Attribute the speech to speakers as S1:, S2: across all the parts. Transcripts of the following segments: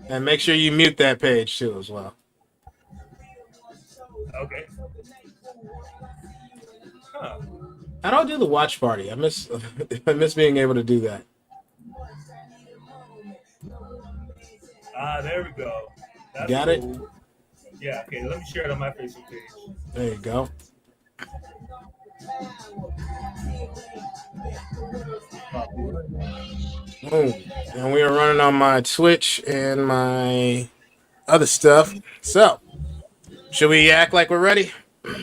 S1: And make sure you mute that page too as well.
S2: Okay. Huh.
S1: How do I do the watch party? I miss I miss being able to do that.
S2: Ah, there we go. That's
S1: Got it?
S2: cool. Yeah. Okay. Let me share it on my Facebook page.
S1: There you go.
S2: Copy.
S1: Boom. And we are running on my Twitch and my other stuff. So, should we act like we're ready?
S2: Are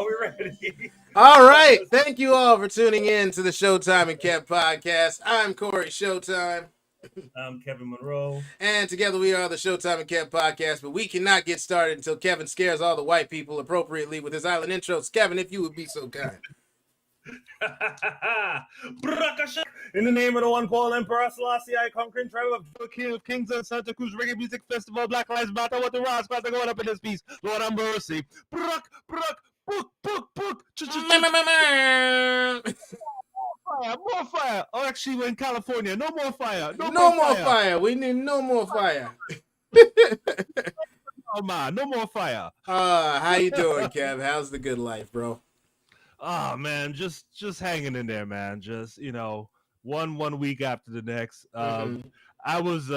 S2: we ready?
S1: All right. Thank you all for tuning in to the Showtime and Kev podcast. I'm Corey Showtime.
S2: I'm Kevin Monroe.
S1: And together we are the Showtime and Kev podcast, but we cannot get started until Kevin scares all the white people appropriately with his island intros. Kevin, if you would be so kind.
S2: In the name of the one called Emperor Selassie, I conquering tribe of King of Kings and Santa Cruz Reggae Music Festival, Black Lives Matter, what the Ross are going up in this piece. Lord have mercy. Book. Fire, more fire. Oh, actually, we're in California. No more fire. No more fire.
S1: fire. We need no more fire.
S2: Oh man, no more fire.
S1: How you doing, Kev? How's the good life, bro?
S2: Oh man, just hanging in there, man. Just one week after the next. I was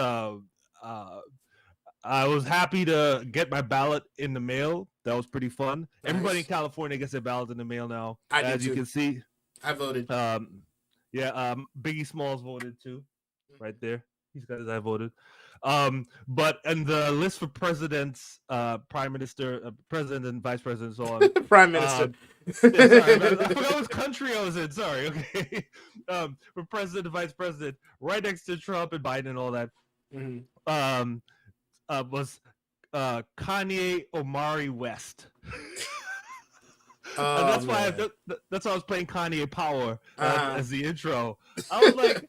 S2: I was happy to get my ballot in the mail. That was pretty fun. Nice. Everybody in California gets their ballot in the mail now. As you can see,
S1: I voted.
S2: Biggie Smalls voted too, right there. He's got his I voted. But and the list for presidents, prime minister, president, and vice president, so on.
S1: Prime minister.
S2: Sorry, I forgot which country I was in. Sorry. Okay. For president and vice president, right next to Trump and Biden and all that. Was Kanye Omari West. That's why that's why I was playing Kanye Power as the intro. I was like,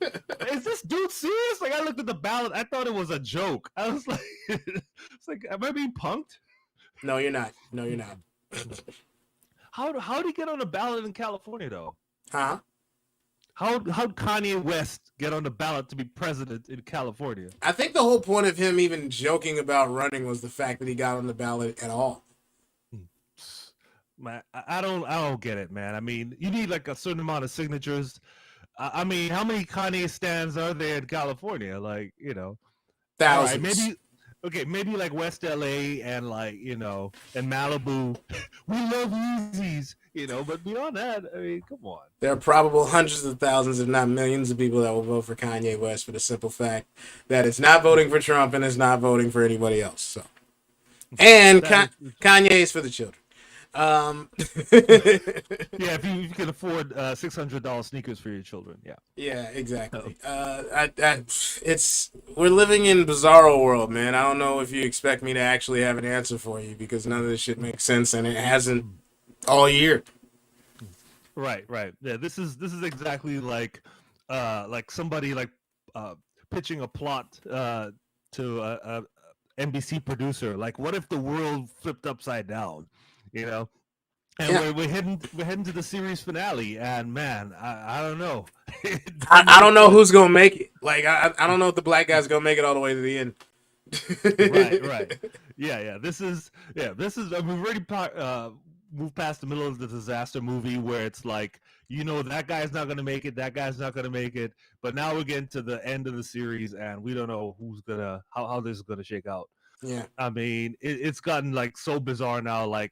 S2: "Is this dude serious?" Like, I looked at the ballot, I thought it was a joke. I was like, "It's like, am I being punked?"
S1: No, you're not.
S2: How did he get on the ballot in California though?
S1: Huh?
S2: How'd Kanye West get on the ballot to be president in California?
S1: I think the whole point of him even joking about running was the fact that he got on the ballot at all.
S2: Man, I don't get it, man. I mean, you need like a certain amount of signatures. I mean, how many Kanye stands are there in California? Like,
S1: thousands.
S2: Right, maybe like West LA and like, and Malibu. We love Yeezys, but beyond that, I mean, come on.
S1: There are probable hundreds of thousands, if not millions, of people that will vote for Kanye West for the simple fact that it's not voting for Trump and it's not voting for anybody else. So, and Kanye is for the children.
S2: Yeah, if you can afford $600 sneakers for your children, yeah.
S1: Yeah, exactly. We're living in bizarro world, man. I don't know if you expect me to actually have an answer for you because none of this shit makes sense, and it hasn't all year.
S2: Right. Yeah, this is exactly like somebody pitching a plot to a NBC producer. Like, what if the world flipped upside down? And we're heading to the series finale, and man, I don't know.
S1: I don't know who's gonna make it. Like, I don't know if the black guy's gonna make it all the way to the end.
S2: Right. Yeah. This is. I mean, we've already moved past the middle of the disaster movie where it's like, that guy's not gonna make it, that guy's not gonna make it. But now we're getting to the end of the series, and we don't know how this is gonna shake out.
S1: Yeah.
S2: I mean, it's gotten like so bizarre now. Like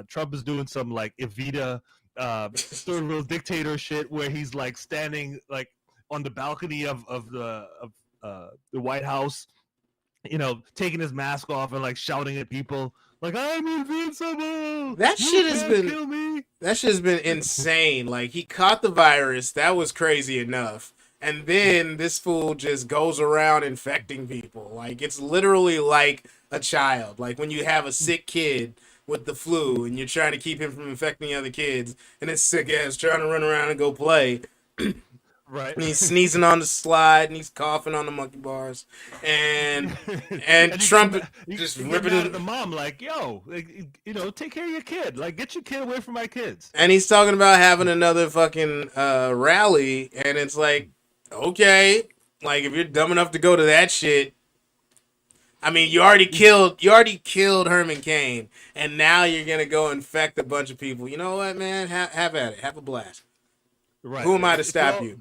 S2: Trump is doing some like Evita third world dictator shit where he's like standing like on the balcony of the White House, taking his mask off and like shouting at people like, "I'm invincible."
S1: That shit has been insane. Like, he caught the virus, that was crazy enough. And then this fool just goes around infecting people. Like, it's literally like a child. Like when you have a sick kid with the flu and you're trying to keep him from infecting other kids, and this sick ass trying to run around and go play.
S2: Right.
S1: And he's sneezing on the slide and he's coughing on the monkey bars. And Trump just ripping
S2: it at the mom like, "Yo, take care of your kid. Like, get your kid away from my kids."
S1: And he's talking about having another fucking rally, and it's like, okay, Like, if you're dumb enough to go to that shit, I mean, you already killed Herman Cain, and now you're gonna go infect a bunch of people. You know what, man? Have at it. Have a blast.
S2: Right.
S1: Who am I to
S2: If
S1: stop
S2: y'all,
S1: you?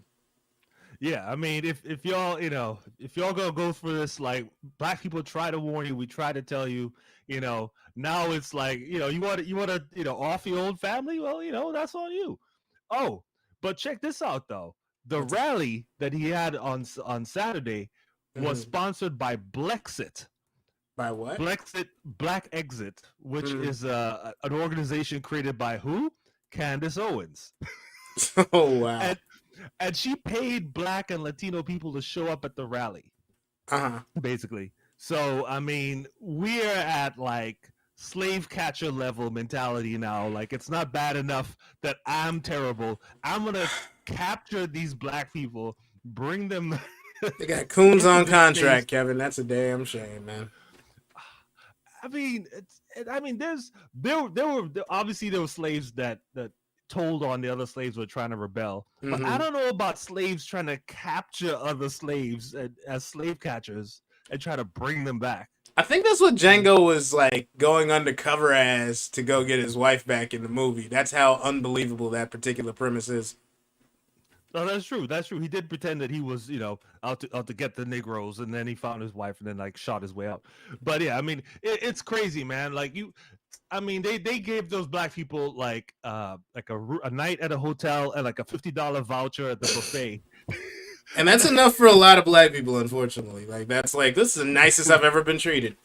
S2: yeah, I mean, if y'all, if y'all gonna go for this, like, black people try to warn you, we try to tell you, now it's like, you want to, off your old family. Well, that's on you. Oh, but check this out though. The
S1: What's
S2: rally that he had on Saturday was
S1: mm-hmm.
S2: sponsored by Blexit.
S1: By what?
S2: Blexit Black Exit, which
S1: Mm.
S2: is an organization created by who? Candace Owens.
S1: Oh wow.
S2: and and she paid black and Latino people to show up at the rally,
S1: Uh-huh.
S2: basically. So I mean, we're at like slave catcher level mentality now. Like, it's not bad enough that I'm terrible. I'm gonna capture these black people, bring them
S1: They got coons
S2: into
S1: on
S2: this space.
S1: contract, Kevin. That's a damn shame, man.
S2: I mean, I mean, obviously there were slaves that told on the other slaves were trying to rebel, but I
S1: Mm-hmm.
S2: don't know about slaves trying to capture other slaves as slave catchers and try to bring them back.
S1: I think that's what Django was like going undercover as to go get his wife back in the movie. That's how unbelievable that particular premise is.
S2: No, that's true. That's true. He did pretend that he was, out to get the Negroes, and then he found his wife, and then like shot his way out. But yeah, I mean, it's crazy, man. Like, I mean, they gave those black people like a night at a hotel and like a $50 voucher at the buffet.
S1: And that's enough for a lot of black people, unfortunately. Like, that's like, this is the nicest I've ever been treated.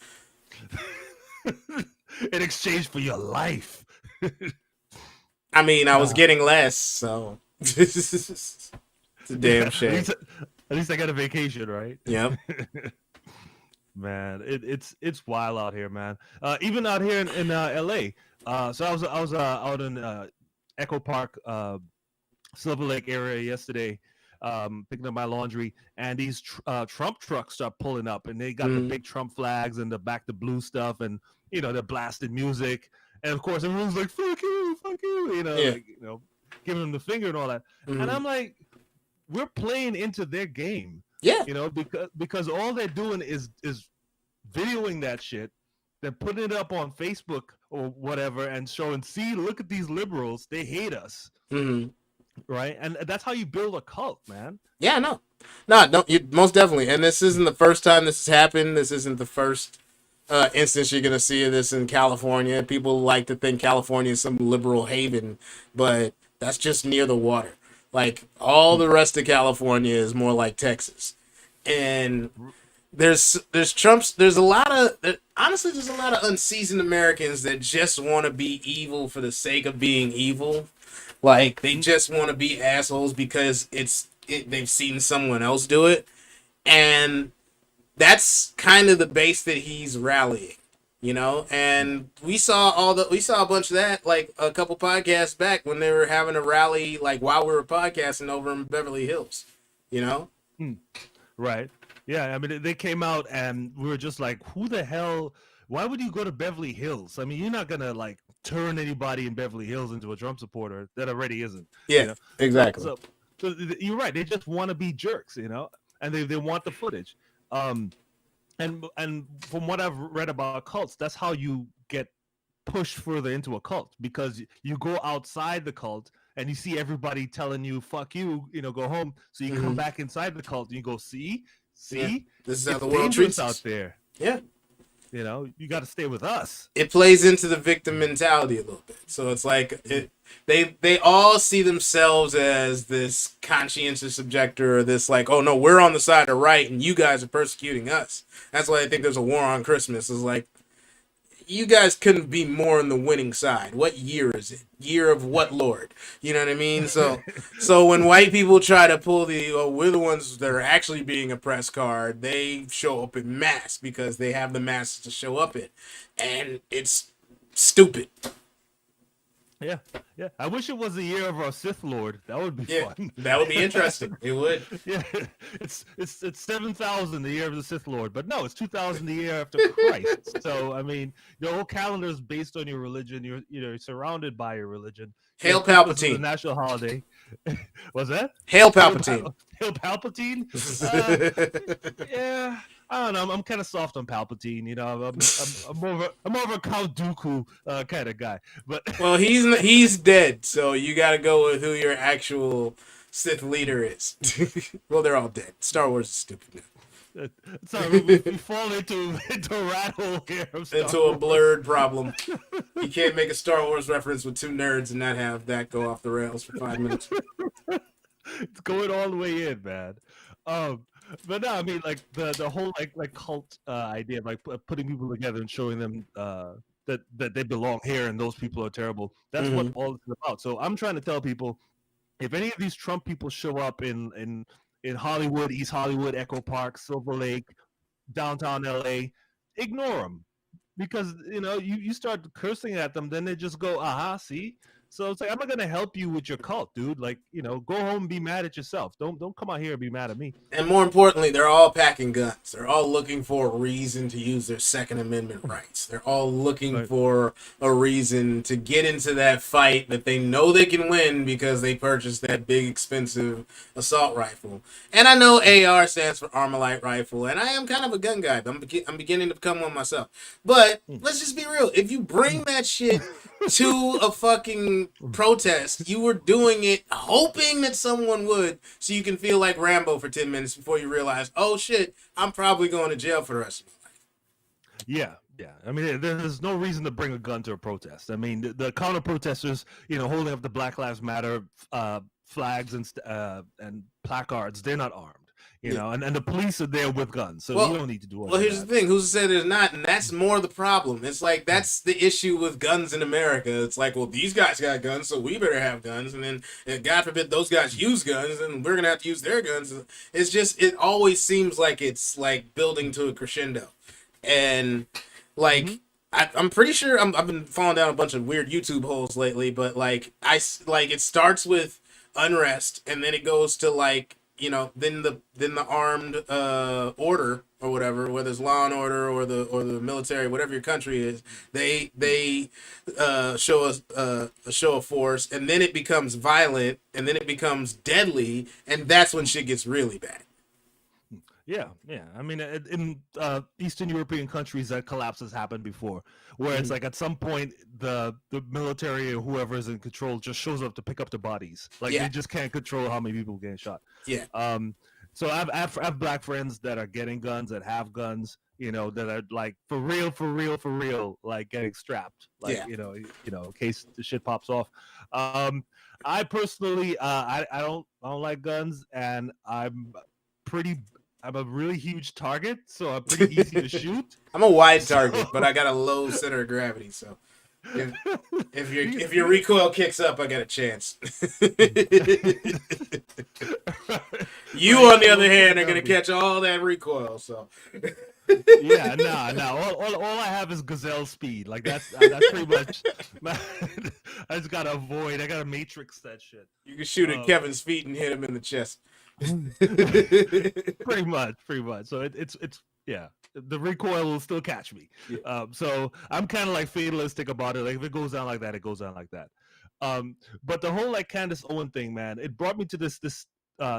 S2: In exchange for your life.
S1: I mean, I was
S2: Uh,
S1: getting less, so it's a
S2: yeah,
S1: damn shame.
S2: at least I got a vacation, right?
S1: Yep.
S2: Man, it's wild out here, man. Even out here in LA. So I was out in Echo Park, Silver Lake area yesterday, picking up my laundry, and these Trump trucks start pulling up, and they got the
S1: Mm-hmm.
S2: big Trump flags and the back to blue stuff, and they're blasting music, and of course everyone's like fuck you,
S1: Yeah.
S2: like giving them the finger and all that, and
S1: Mm-hmm.
S2: I'm like, we're playing into their game,
S1: Yeah.
S2: because all they're doing is videoing that shit. They're putting it up on Facebook or whatever and showing, see, look at these liberals, they hate us,
S1: Mm-hmm.
S2: right? And that's how you build a cult, man.
S1: Yeah, no. No, you, most definitely. And this isn't the first time this has happened. This isn't the first instance you're going to see of this in California. People like to think California is some liberal haven, but that's just near the water. Like, all the rest of California is more like Texas. And there's a lot of honestly there's a lot of unseasoned Americans that just want to be evil for the sake of being evil. Like, they just want to be assholes because they've seen someone else do it, and that's kind of the base that he's rallying, And we saw a bunch of that like a couple podcasts back when they were having a rally like while we were podcasting over in Beverly Hills, you know.
S2: Right. Yeah, I mean, they came out and we were just like, who the hell? Why would you go to Beverly Hills? I mean, you're not gonna like turn anybody in Beverly Hills into a Trump supporter that already isn't.
S1: Yeah,
S2: You know, so
S1: exactly.
S2: so, so you're right. They just want to be jerks, and they want the footage. Um, and from what I've read about cults, that's how you get pushed further into a cult, because you go outside the cult and you see everybody telling you "fuck you," go home. So you come
S1: Hmm.
S2: back inside the cult and you go, see,
S1: Yeah,
S2: see,
S1: this is how
S2: it's
S1: the world treats
S2: dangerous out
S1: us.
S2: there.
S1: Yeah.
S2: You got to stay with us.
S1: It plays into the victim mentality a little bit. So it's like they all see themselves as this conscientious objector, or this like, oh no, we're on the side of right and you guys are persecuting us. That's why I think there's a war on Christmas. Is like, you guys couldn't be more on the winning side. What year is it? Year of what Lord? You know what I mean? So when white people try to pull the oh, we're the ones that are actually being oppressed card, they show up in mass because they have the masses to show up in, and it's stupid.
S2: Yeah, yeah. I wish it was the year of our Sith Lord. That would be
S1: Yeah,
S2: fun.
S1: that would be interesting. It would.
S2: Yeah, it's 7,000 the year of the Sith Lord, but no, it's 2,000 the year after Christ. So I mean, the whole calendar is based on your religion. You're surrounded by your religion.
S1: Hail
S2: Christmas is a
S1: Palpatine.
S2: national holiday. Was that
S1: Hail
S2: Hail,
S1: Palpatine.
S2: Hail Palpatine? Uh, yeah, I don't know. I'm kind of soft on Palpatine. You know, I'm more of a Count Dooku kind of guy. But
S1: Well, he's dead, so you got to go with who your actual Sith leader is. Well, they're all dead. Star Wars is stupid now.
S2: sorry, we fall into a rat hole here.
S1: Into a blurred problem. You can't make a Star Wars reference with two nerds and not have that go off the rails for 5 minutes.
S2: It's going all the way in, man. But no, I mean, like the whole like cult idea of like putting people together and showing them that they belong here and those people are terrible. That's what all this is about. So I'm trying to tell people, if any of these Trump people show up in Hollywood, East Hollywood, Echo Park, Silver Lake, downtown LA, ignore them, because you start cursing at them, then they just go, aha, see. So it's like, I'm not gonna help you with your cult, dude. Like, go home and be mad at yourself. Don't come out here and be mad at me.
S1: And more importantly, they're all packing guns. They're all looking for a reason to use their Second Amendment rights. They're all looking for a reason to get into that fight that they know they can win because they purchased that big, expensive assault rifle. And I know AR stands for Armalite Rifle, and I am kind of a gun guy. I'm beginning to become one myself. But let's just be real. If you bring that shit to a fucking protest, you were doing it hoping that someone would, so you can feel like Rambo for 10 minutes before you realize, oh shit, I'm probably going to jail for the rest of my life.
S2: Yeah. I mean, there's no reason to bring a gun to a protest. I mean, the counter protesters, holding up the Black Lives Matter flags and placards, they're not armed. And the police are there with guns, so you don't need to do all that.
S1: Well, here's the thing. Who's said there's not? And that's more the problem. It's like, that's the issue with guns in America. It's like, well, these guys got guns, so we better have guns. And then, God forbid, those guys use guns, and we're going to have to use their guns. It's just, it always seems like it's like building to a crescendo. And, like, I'm pretty sure I've been falling down a bunch of weird YouTube holes lately, but, like, it starts with unrest, and then it goes to, like, then the armed order or whatever, whether it's law and order or the military, whatever your country is, they show us a show of force, and then it becomes violent, and then it becomes deadly, and that's when shit gets really bad.
S2: Yeah. I mean, in Eastern European countries, that collapse has happened before, where it's like at some point the military or whoever is in control just shows up to pick up the bodies. Like, they just can't control how many people getting shot.
S1: Yeah.
S2: So I have black friends that are getting guns, that have guns, that are like for real, like getting strapped, like in case the shit pops off. I personally, I don't like guns, and I'm a really huge target, so I'm pretty easy to shoot.
S1: I'm a wide target, but I got a low center of gravity, so if your recoil kicks up, I got a chance. You, on the other hand, are gonna catch all that recoil, so.
S2: Yeah, no. All I have is gazelle speed. Like that's pretty much. I just gotta avoid. I gotta matrix that shit.
S1: You can shoot at Kevin's feet and hit him in the chest.
S2: pretty much. So it's yeah. The recoil will still catch me. Yeah. So I'm kind of like fatalistic about it. Like, if it goes down like that, it goes down like that. But the whole like Candace Owen thing, man, it brought me to this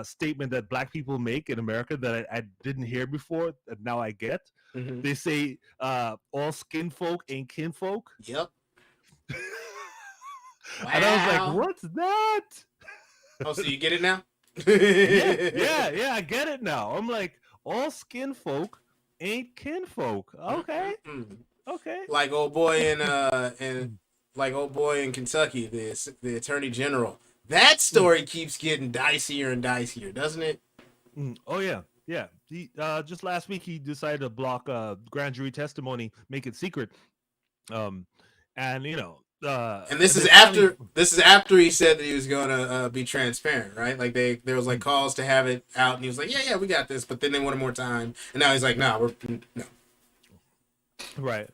S2: statement that black people make in America that I didn't hear before, that now I get. Mm-hmm. They say all skin folk ain't kin folk.
S1: Yep.
S2: Wow. And I was like, what's that?
S1: Oh, so you get it now?
S2: yeah, I get it now. I'm like, all skin folk ain't kin folk. Okay. Mm-hmm. Okay.
S1: Like old boy in Kentucky, the attorney general. That story keeps getting dicier and dicier, doesn't it?
S2: Oh yeah. He just last week he decided to block grand jury testimony, make it secret. And
S1: this is after he said that he was going to be transparent, right? Like there was like calls to have it out, and he was like, yeah, we got this, but then they wanted more time, and now he's like, no.
S2: Right.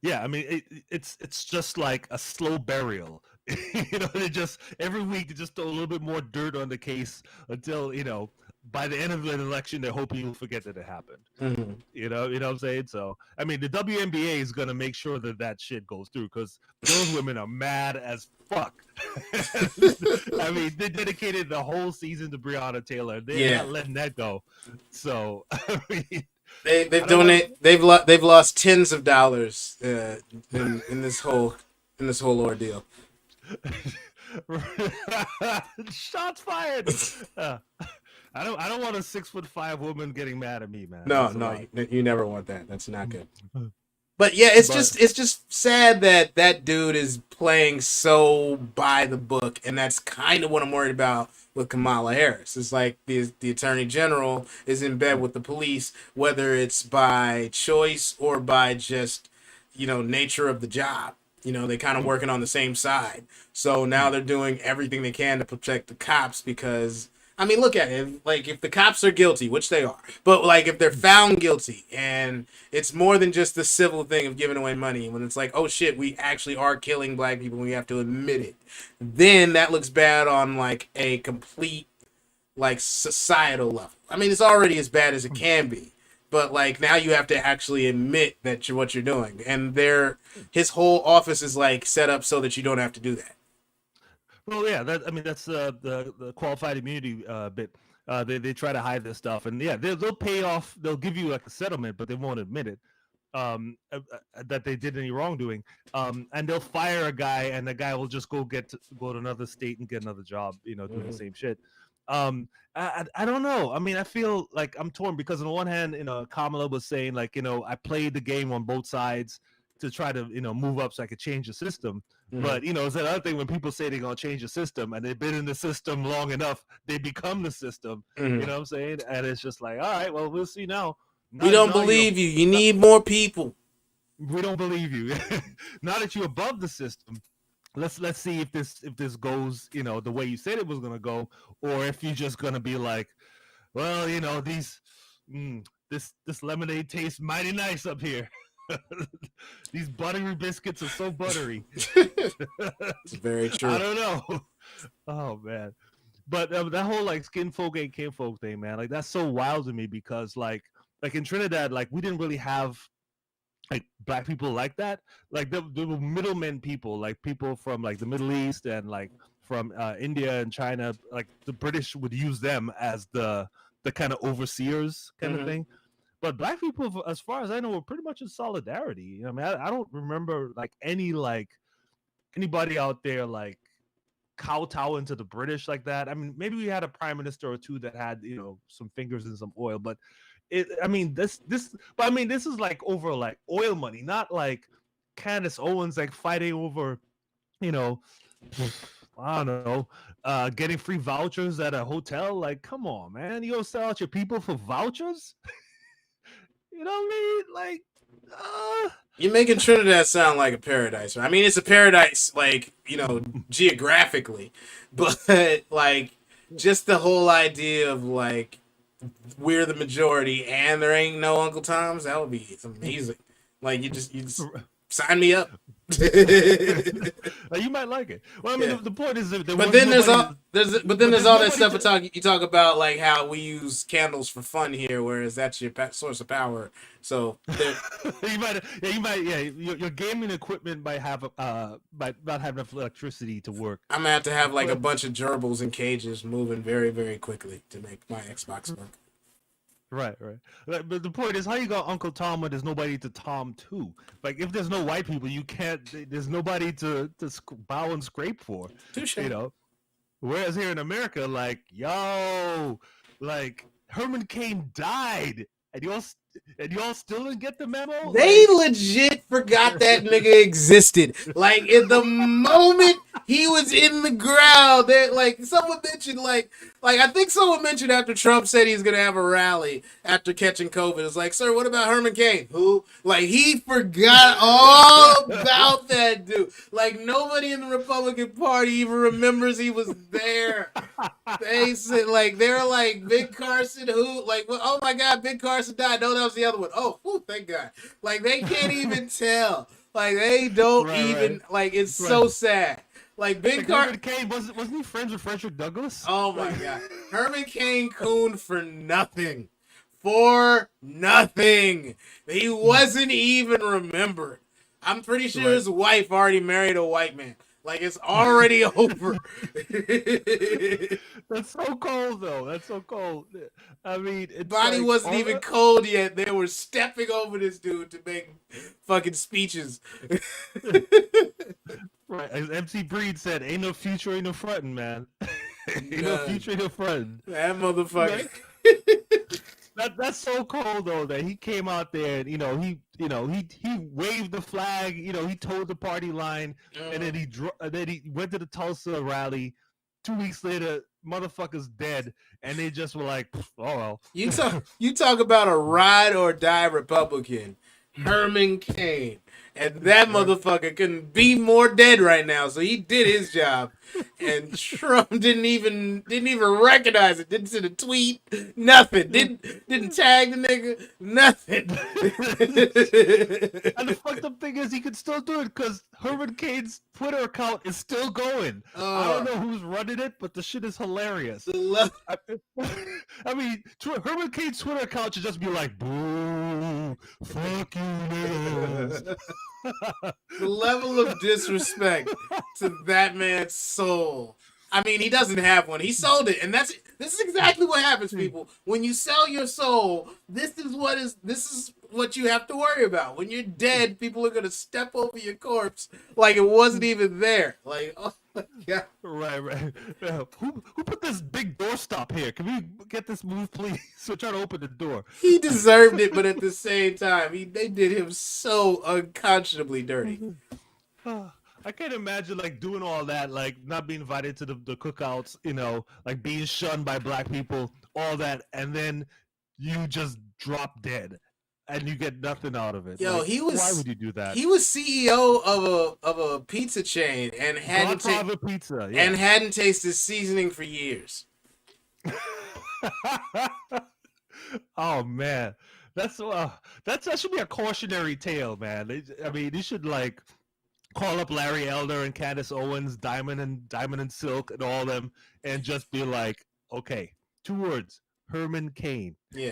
S2: Yeah, I mean it's just like a slow burial They just every week they just throw a little bit more dirt on the case until by the end of the election they're hoping you'll forget that it happened.
S1: Mm-hmm.
S2: You know what I'm saying? So I mean, the WNBA is gonna make sure that shit goes through because those women are mad as fuck. I mean, they dedicated the whole season to Breonna Taylor. They're not letting that go. So I mean,
S1: they've lost tens of dollars in this whole ordeal.
S2: Shots fired. I don't want a 6'5" woman getting mad at me, man.
S1: No, you never want that. That's not good. But yeah, it's just sad that dude is playing so by the book, and that's kind of what I'm worried about with Kamala Harris. It's like the Attorney General is in bed with the police, whether it's by choice or by just nature of the job. They kind of working on the same side. So now they're doing everything they can to protect the cops because, I mean, look at it. Like, if the cops are guilty, which they are, but, like, if they're found guilty, and it's more than just the civil thing of giving away money, when it's like, oh, shit, we actually are killing black people, we have to admit it, then that looks bad on, like, a complete, like, societal level. I mean, it's already as bad as it can be. But, like, now you have to actually admit that what you're doing. And his whole office is, like, set up so that you don't have to do that.
S2: Well, yeah, that's the qualified immunity bit. They try to hide this stuff. And, yeah, they'll pay off. They'll give you, like, a settlement, but they won't admit it that they did any wrongdoing. And they'll fire a guy, and the guy will just go to another state and get another job, doing the same shit. I don't know. I mean, I feel like I'm torn because on the one hand, Kamala was saying like, I played the game on both sides to try to, move up so I could change the system. Mm-hmm. But, it's another thing when people say they're going to change the system and they've been in the system long enough, they become the system. Mm-hmm. You know what I'm saying? And it's just like, all right, well, we'll see now.
S1: We don't believe you. You need more people.
S2: We don't believe you. Now that you're above the system, let's see if this goes, the way you said it was gonna go, or if you're just gonna be like, well, this lemonade tastes mighty nice up here. These buttery biscuits are so buttery.
S1: It's very true.
S2: I don't know. Oh man, but that whole like skin folk ain't kin folk thing, man, like that's so wild to me because like in Trinidad, like we didn't really have like black people like that. Like there were middlemen people, like people from like the Middle East and like from India and China. Like the British would use them as the kind of overseers kind of thing. But black people, as far as I know, were pretty much in solidarity. I mean, I don't remember like anybody out there like kowtowing to the British like that. I mean, maybe we had a prime minister or two that had some fingers in some oil, but this is like over like oil money, not like Candace Owens like fighting over, I don't know, getting free vouchers at a hotel. Like, come on, man, you gonna sell out your people for vouchers? You know what I mean? Like,
S1: you're making Trinidad sound like a paradise. I mean, it's a paradise, like, geographically, but like just the whole idea of like we're the majority and there ain't no Uncle Tom's, that would be amazing. Like you just sign me up.
S2: You might like it. Well, I mean, the point is that there's all
S1: that stuff you talk about, like how we use candles for fun here, whereas that's your source of power. So
S2: your gaming equipment might not have enough electricity to work.
S1: I'm gonna have to have like a bunch of gerbils in cages moving very, very quickly to make my Xbox work.
S2: Right. But the point is, how you got Uncle Tom when there's nobody to Tom to? Like, if there's no white people, you can't. There's nobody to bow and scrape for.
S1: Touche.
S2: Whereas here in America, like, like Herman Cain died, and y'all still didn't get the memo.
S1: They legit forgot that nigga existed. Like in the moment he was in the ground, someone mentioned I think someone mentioned after Trump said he's gonna have a rally after catching COVID. It's like, sir, what about Herman Cain? Who? Like he forgot all about that dude. Like nobody in the Republican Party even remembers he was there. They said they're like Big Carson, who oh my God, Big Carson died. No, that was the other one. Oh, whew, thank God. Like they can't even tell. Like they don't it's so sad. Like Ben
S2: Like
S1: Carson.
S2: Herman Cain wasn't he friends with Frederick Douglass?
S1: Oh my god, Herman Cain cooned for nothing, for nothing. He wasn't even remembered. I'm pretty sure
S2: Right.
S1: his wife already married a white man. Like it's already over.
S2: That's so cold, though. That's so cold. I mean, it's
S1: Body
S2: like
S1: wasn't
S2: all
S1: even cold yet. They were stepping over this dude to make fucking speeches.
S2: right. As MC Breed said, "Ain't no future, ain't no frontin', man. Ain't no
S1: None.
S2: future, ain't no frontin'."
S1: That motherfucker.
S2: That's so cold though that he came out there and he waved the flag, he toed the party line, and then he went to the Tulsa rally. 2 weeks later, motherfuckers dead, and they just were like, "Oh well."
S1: You talk about a ride or die Republican, Herman Cain, and that motherfucker couldn't be more dead right now. So he did his job, and Trump didn't even recognize it. Didn't send a tweet, nothing. Didn't tag the nigga, nothing.
S2: And the fucked up thing is, he could still do it because Herman Cain's Twitter account is still going. I don't know who's running it, but the shit is hilarious. I mean, Herman Cain's Twitter account should just be like, "Boo, fuck you, niggas."
S1: The level of disrespect to that man's soul. I mean, he doesn't have one. He sold it, and this is exactly what happens, people. When you sell your soul, this is what you have to worry about. When you're dead, people are gonna step over your corpse like it wasn't even there. Like, oh my god.
S2: Right. Who put this big doorstop here? Can we get this moved, please? We're trying to open the door.
S1: He deserved it, but at the same time, they did him so unconscionably dirty.
S2: I can't imagine like doing all that, like not being invited to the cookouts, like being shunned by black people, all that, and then you just drop dead and you get nothing out of it.
S1: Yo,
S2: like, why would you do that?
S1: He was CEO of a pizza chain and hadn't
S2: pizza,
S1: and hadn't tasted seasoning for years.
S2: Oh man, that should be a cautionary tale, man. I mean, you should like call up Larry Elder and Candace Owens, Diamond and Silk, and all them, and just be like, okay, 2 words: Herman Cain.
S1: Yeah.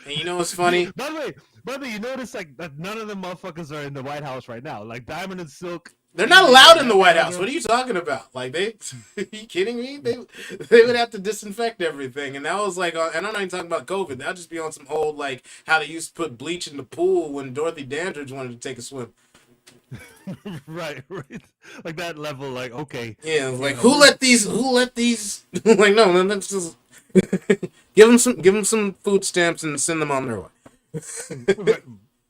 S1: And you know what's funny?
S2: By the way, you notice like that none of the motherfuckers are in the White House right now. Like Diamond and Silk,
S1: they're not allowed in the White House. What are you talking about? Like are you kidding me? They would have to disinfect everything, and that was like, and I'm not even talking about COVID. That'll just be on some old like how they used to put bleach in the pool when Dorothy Dandridge wanted to take a swim.
S2: right, like that level. Like okay,
S1: yeah, like who let these? Like no, let's just give them some food stamps and send them on their way.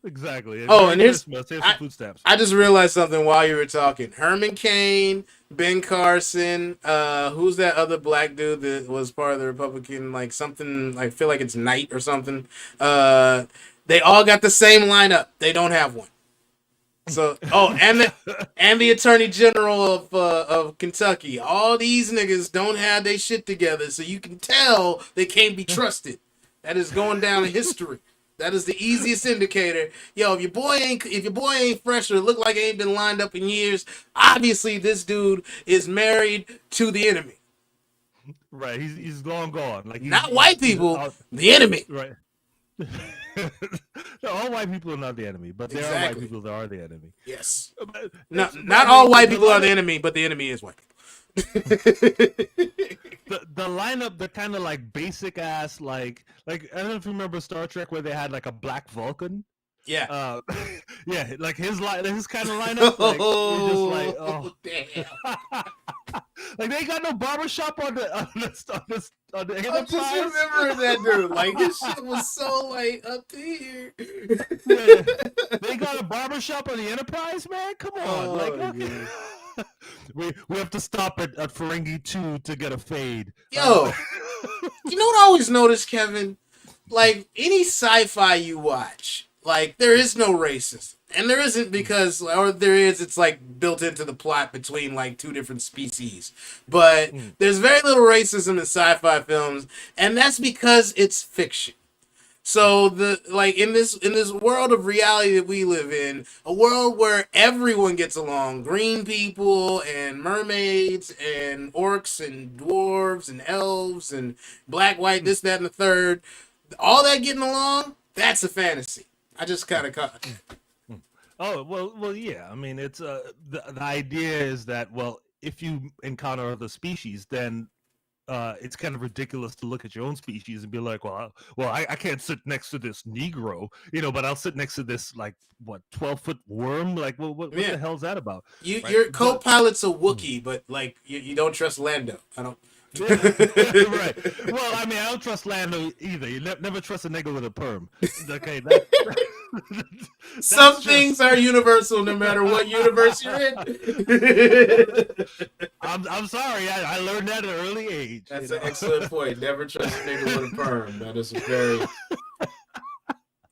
S2: Exactly.
S1: Oh, and here's
S2: food stamps.
S1: I just realized something while you were talking. Herman Cain, Ben Carson, who's that other black dude that was part of the Republican, like something, I feel like it's Knight or something. They all got the same lineup. They don't have one. So, and the Attorney General of Kentucky. All these niggas don't have their shit together, so you can tell they can't be trusted. That is going down in history. That is the easiest indicator. Yo, if your boy ain't fresh or look like he ain't been lined up in years, obviously this dude is married to the enemy.
S2: Right, he's long gone. Like
S1: not white people, the enemy.
S2: Right. No, all white people are not the enemy, but there are white people that are the enemy.
S1: Yes. Not all white people are the enemy, but the enemy is white people.
S2: The lineup, the kind of like basic ass like I don't know if you remember Star Trek where they had like a black Vulcan.
S1: Yeah.
S2: Yeah, like his kind of lineup. Like, just like, oh
S1: damn.
S2: Like they got no barbershop on the Enterprise.
S1: I'm just remembering that dude. Like his shit was so like up to here.
S2: Yeah. They got a barbershop on the Enterprise, man. Come on,
S1: okay.
S2: we have to stop at Ferengi 2 to get a fade.
S1: Yo, you know what I always notice, Kevin? Like any sci-fi you watch, like there is no racism. And there isn't because, or there is, it's like built into the plot between like two different species. But there's very little racism in sci-fi films, and that's because it's fiction. So in this world of reality that we live in, a world where everyone gets along, green people and mermaids and orcs and dwarves and elves and black, white, this, that, and the third, all that getting along, that's a fantasy. I just kind of caught.
S2: Oh well, yeah. I mean, it's the idea is that if you encounter other species, then it's kind of ridiculous to look at your own species and be like, I can't sit next to this Negro, but I'll sit next to this 12-foot worm. Like, well, what the hell's that about?
S1: Your co-pilot's a Wookiee, but like you don't trust Lando. I don't.
S2: Right. Well, I mean, I don't trust Lando either. You never trust a nigga with a perm. Okay.
S1: Some things are universal, no matter what universe you're in.
S2: I'm sorry. I learned that at an early age.
S1: That's an excellent point. Never trust a nigga with a perm. That is very.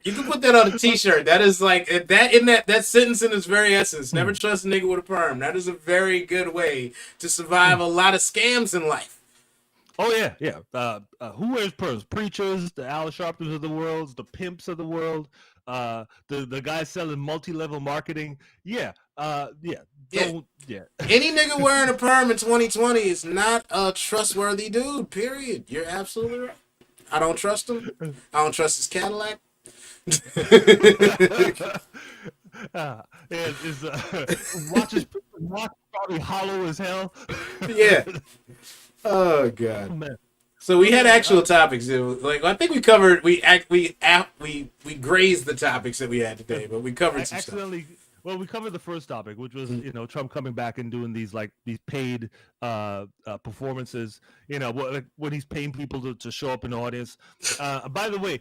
S1: You can put that on a T-shirt. That is like that sentence in its very essence. Never trust a nigga with a perm. That is a very good way to survive a lot of scams in life.
S2: Oh yeah. Who wears perms? Preachers, the Al Sharptons of the world, the pimps of the world, the guys selling multi-level marketing. Yeah. Any
S1: nigga wearing a perm in 2020 is not a trustworthy dude. Period. You're absolutely right. I don't trust him. I don't trust his Cadillac.
S2: Watch probably hollow as hell.
S1: Yeah. Oh god. Man. So we had actual topics. I think we covered. We grazed the topics that we had today, but we covered some stuff.
S2: Well, we covered the first topic, which was Trump coming back and doing these paid performances. When he's paying people to show up in the audience. By the way,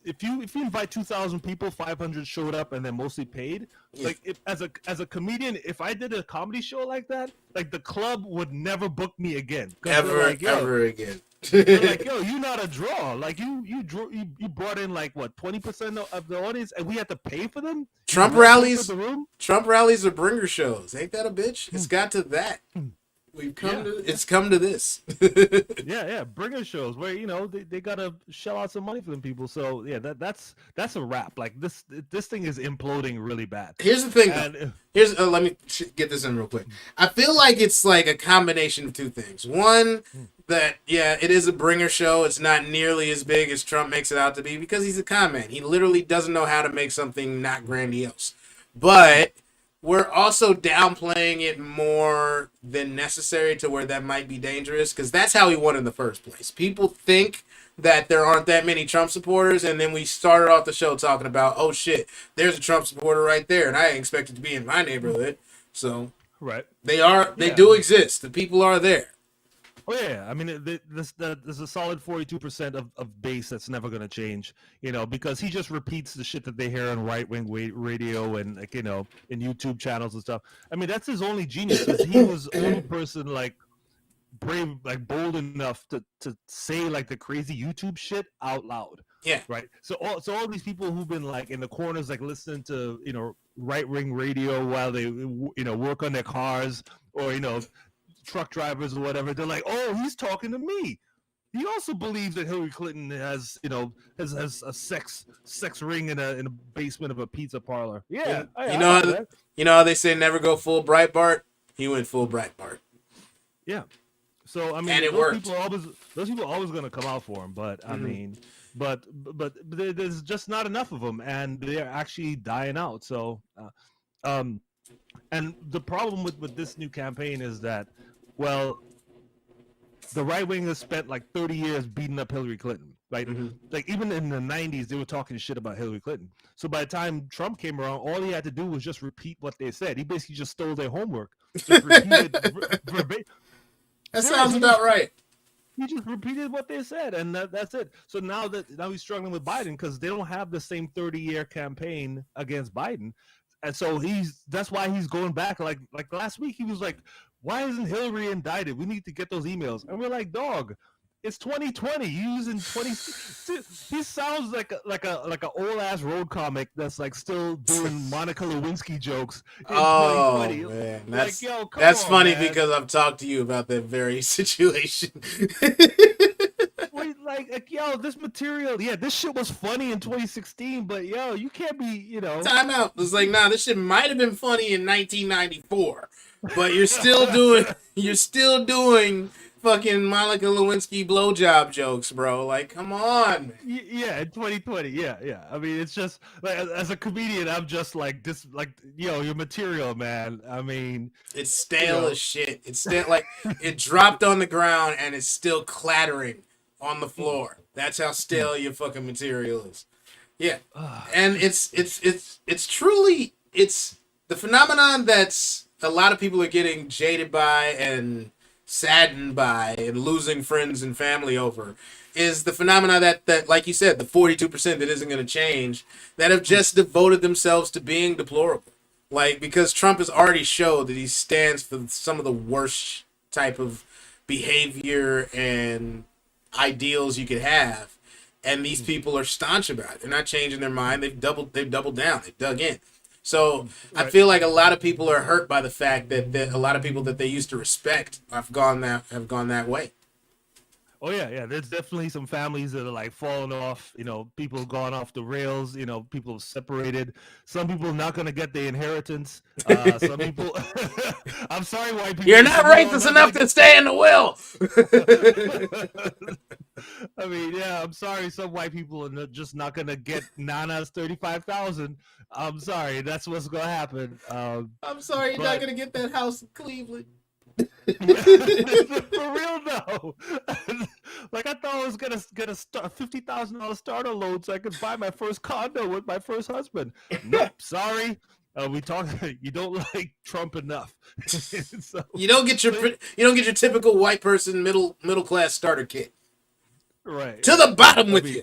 S2: if you invite 2,000 people, 500 showed up, and they're mostly paid. Yeah. As a comedian, if I did a comedy show like that, the club would never book me again.
S1: Ever again.
S2: They're like, yo, you're not a draw. Like you brought in 20% of the audience, and we had to pay for them.
S1: Trump rallies are bringer shows. Ain't that a bitch? It's got to that. It's come to this.
S2: yeah, bringer shows where they gotta shell out some money for them people. So yeah, that's a wrap. Like this thing is imploding really bad.
S1: Here's the thing. Let me get this in real quick. I feel like it's like a combination of two things. One, that it is a bringer show. It's not nearly as big as Trump makes it out to be because he's a con man. He literally doesn't know how to make something not grandiose. But we're also downplaying it more than necessary to where that might be dangerous because that's how he won in the first place. People think that there aren't that many Trump supporters, and then we started off the show talking about, oh shit, there's a Trump supporter right there, and I ain't expected to be in my neighborhood. So
S2: right,
S1: they do exist. The people are there.
S2: Oh yeah, I mean, there's a solid 42% of base that's never going to change, because he just repeats the shit that they hear on right-wing radio and in YouTube channels and stuff. I mean, that's his only genius. Is he was the only person brave, bold enough to say the crazy YouTube shit out loud.
S1: Yeah.
S2: Right. So all these people who've been in the corners listening to right-wing radio while they work on their cars or truck drivers or whatever, they're like, oh, he's talking to me. He also believes that Hillary Clinton has a sex ring in a basement of a pizza parlor. Yeah.
S1: You know how they say never go full Breitbart? He went full Breitbart.
S2: Yeah. So I mean,
S1: and it worked.
S2: Those people are always going to come out for him, but I mean, but there's just not enough of them, and they're actually dying out. So, and the problem with this new campaign is that, well, the right wing has spent 30 years beating up Hillary Clinton, right? Mm-hmm. Even in the 90s, they were talking shit about Hillary Clinton. So by the time Trump came around, all he had to do was just repeat what they said. He basically just stole their homework. Just repeated verbatim.
S1: That sounds about right.
S2: He just repeated what they said, and that's it. So now he's struggling with Biden because they don't have the same 30-year campaign against Biden. And so that's why he's going back. Like last week, he was like, why isn't Hillary indicted? We need to get those emails. And we're like, dog, it's 2020. You using 20. He sounds like a old ass road comic that's still doing Monica Lewinsky jokes in 2020.
S1: Man, that's funny, man. Because I've talked to you about that very situation.
S2: like, yo, this material, yeah, this shit was funny in 2016, but yo, you can't be,
S1: Time out. It's like, nah, this shit might have been funny in 1994, but you're still doing fucking Monica Lewinsky blowjob jokes, bro. Like, come on, man.
S2: Yeah, in 2020, yeah. I mean, it's just like as a comedian, I'm just like this, like, your material, man. I mean,
S1: It's stale as shit. It's still like it dropped on the ground and it's still clattering on the floor. That's how stale your fucking material is. Yeah, and it's truly it's the phenomenon that's a lot of people are getting jaded by and saddened by and losing friends and family over is the phenomena that like you said, the 42% that isn't going to change, that have just devoted themselves to being deplorable. Like, because Trump has already showed that he stands for some of the worst type of behavior and ideals you could have, and these people are staunch about it. They're not changing their mind. They've doubled down. They've dug in. So I feel like a lot of people are hurt by the fact that a lot of people that they used to respect have gone that way.
S2: Oh yeah. There's definitely some families that are like falling off. People gone off the rails. People separated. Some people not gonna get their inheritance. Some people. I'm sorry, white people.
S1: You're not racist enough to stay in the will.
S2: I mean, yeah. I'm sorry. Some white people are just not gonna get 9 out of 35,000. I'm sorry. That's what's gonna happen.
S1: I'm sorry, you're not gonna get that house in Cleveland.
S2: For real though, like I thought I was gonna get a $50,000 starter loan so I could buy my first condo with my first husband. Nope, sorry. We talk. You don't like Trump enough. So,
S1: you don't get your typical white person middle class starter kit.
S2: Right.
S1: To the bottom with you.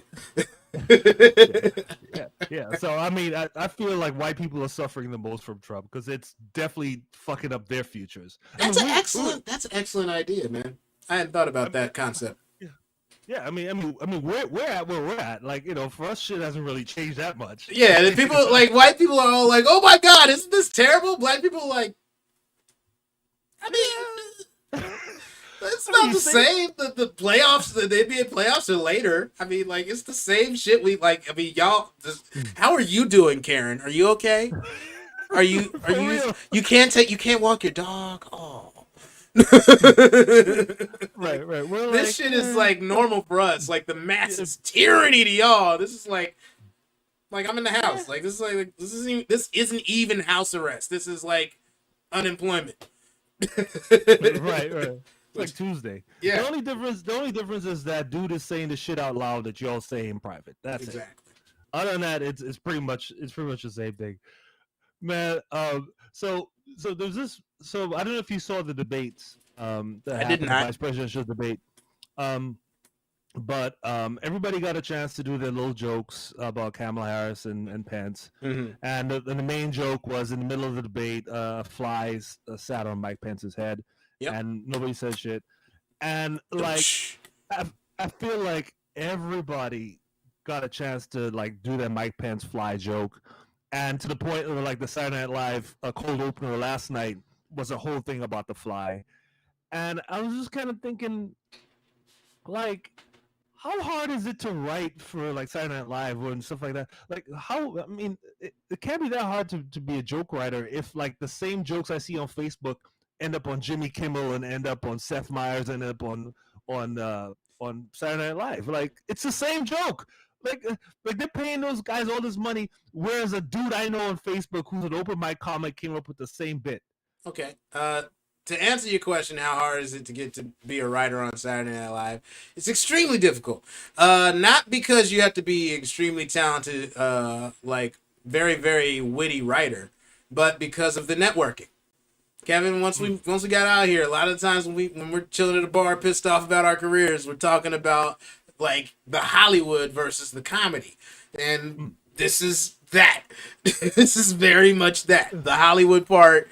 S2: Yeah. So I mean, I feel like white people are suffering the most from Trump because it's definitely fucking up their futures.
S1: That's an excellent idea, man. I hadn't thought about that concept.
S2: Yeah, I mean, we're at where we're at. Like, for us, shit hasn't really changed that much.
S1: Yeah, the people like white people are all like, "Oh my god, isn't this terrible?" Black people are like, I mean, it's not the same. The playoffs, the NBA playoffs are later. I mean, like, it's the same shit. I mean, y'all. How are you doing, Karen? Are you okay? Are you? You can't walk your dog. Oh.
S2: Right.
S1: This shit is like normal for us. Like, the mass is tyranny to y'all. This is like I'm in the house. Like, this isn't even house arrest. This is like unemployment.
S2: Right. It's like Tuesday.
S1: Yeah.
S2: The only difference is that dude is saying the shit out loud that y'all say in private. That's
S1: exactly.
S2: It. Other than that, it's pretty much the same thing, man. So there's this. So I don't know if you saw the debates.
S1: I did not.
S2: The vice presidential debate. But everybody got a chance to do their little jokes about Kamala Harris and Pence.
S1: Mm-hmm.
S2: And the main joke was in the middle of the debate, flies sat on Mike Pence's head. Yep. And nobody said shit. And like, I feel like everybody got a chance to like do that Mike Pence fly joke. And to the point where like the Saturday Night Live cold opener last night was a whole thing about the fly. And I was just kind of thinking, like, how hard is it to write for like Saturday Night Live and stuff like that? Like, I mean, it can't be that hard to be a joke writer if like the same jokes I see on Facebook end up on Jimmy Kimmel and end up on Seth Meyers and end up on Saturday Night Live. Like, it's the same joke. Like they're paying those guys all this money, whereas a dude I know on Facebook who's an open mic comic came up with the same bit.
S1: Okay. To answer your question, how hard is it to get to be a writer on Saturday Night Live? It's extremely difficult. Not because you have to be extremely talented, like very, very witty writer, but because of the networking. Kevin, once we got out here, a lot of the times when we're chilling at a bar, pissed off about our careers, we're talking about like the Hollywood versus the comedy, and this is that. This is very much that. The Hollywood part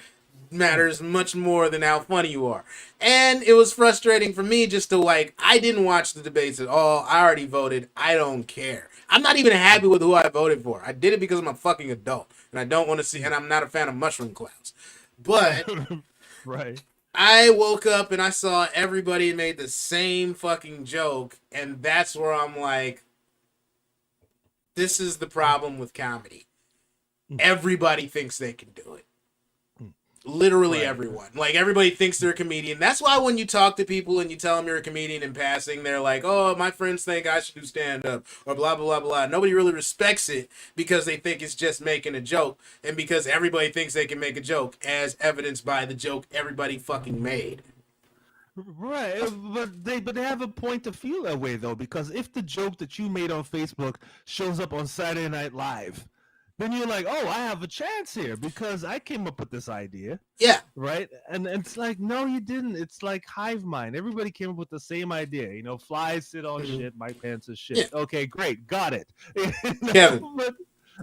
S1: matters much more than how funny you are. And it was frustrating for me just to like, I didn't watch the debates at all. I already voted. I don't care. I'm not even happy with who I voted for. I did it because I'm a fucking adult and I don't want to see, and I'm not a fan of mushroom clouds. But
S2: right.
S1: I woke up and I saw everybody made the same fucking joke, and that's where I'm like, this is the problem with comedy. Everybody thinks they can do it. Literally
S2: Right.
S1: everyone. Like, everybody thinks they're a comedian. That's why when you talk to people and you tell them you're a comedian in passing, they're like, oh, my friends think I should do stand up, or blah, blah, blah, blah. Nobody really respects it because they think it's just making a joke, and because everybody thinks they can make a joke, as evidenced by the joke everybody fucking made.
S2: Right, but they have a point to feel that way though, because if the joke that you made on Facebook shows up on Saturday Night Live, then you're like, oh, I have a chance here because I came up with this idea,
S1: Yeah.
S2: right? And it's like, no, you didn't. It's like hive mind. Everybody came up with the same idea. Flies sit on
S1: Mhm.
S2: shit. Mike Pence is shit.
S1: Yeah.
S2: Okay, great, got it.
S1: Kevin,
S2: But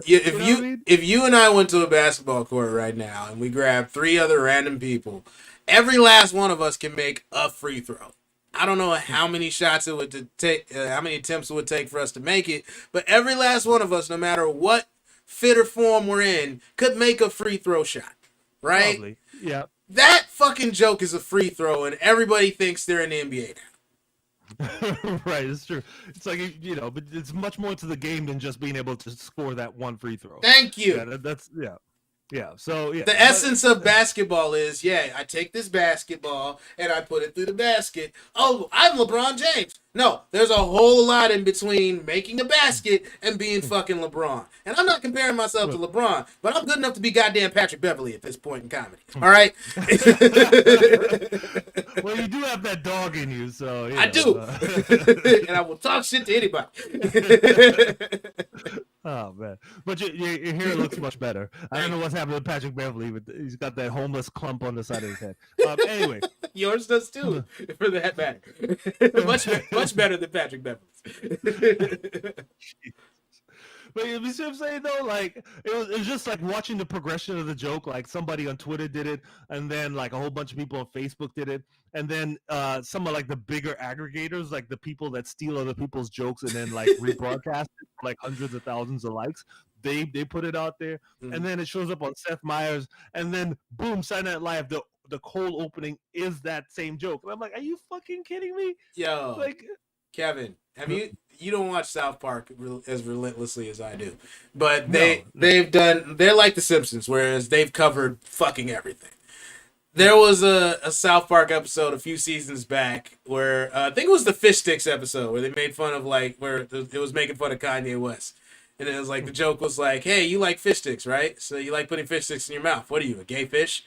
S1: Yeah,
S2: you know what I mean?
S1: if you and I went to a basketball court right now and we grabbed three other random people, every last one of us can make a free throw. I don't know how many shots it would take, how many attempts it would take for us to make it, but every last one of us, no matter what fit or form we're in, could make a free throw shot, right?
S2: Probably, yeah.
S1: That fucking joke is a free throw, and everybody thinks they're in the NBA now.
S2: Right, it's true. It's like but it's much more to the game than just being able to score that one free throw.
S1: Thank you.
S2: Yeah, that's yeah. Yeah, so yeah.
S1: The essence of basketball is, I take this basketball and I put it through the basket. Oh, I'm LeBron James. No, there's a whole lot in between making a basket and being fucking LeBron. And I'm not comparing myself to LeBron, but I'm good enough to be goddamn Patrick Beverly at this point in comedy. All right?
S2: Well, you do have that dog in you, so
S1: I do. And I will talk shit to anybody.
S2: Oh man, but your hair looks much better. I don't know what's happening with Patrick Beverly, but he's got that homeless clump on the side of his head. Anyway,
S1: Yours does too, for that matter. much better than Patrick Beverly's.
S2: but you see what I'm saying though? Like it was just like watching the progression of the joke. Like somebody on Twitter did it, and then like a whole bunch of people on Facebook did it, and then some of like the bigger aggregators, like the people that steal other people's jokes and then like rebroadcast it for like hundreds of thousands of likes. They put it out there, and then it shows up on Seth Meyers, and then boom, Saturday Night Live. The cold opening is that same joke, and I'm like, are you fucking kidding me?
S1: Yo,
S2: Like,
S1: Kevin, have you don't watch South Park as relentlessly as I do, but
S2: no.
S1: they're like the Simpsons, whereas they've covered fucking everything. There was a South Park episode a few seasons back where I think it was the fish sticks episode where they made fun of where it was making fun of Kanye West. And it was like the joke was like, hey, you like fish sticks, right? So you like putting fish sticks in your mouth. What are you, a gay fish?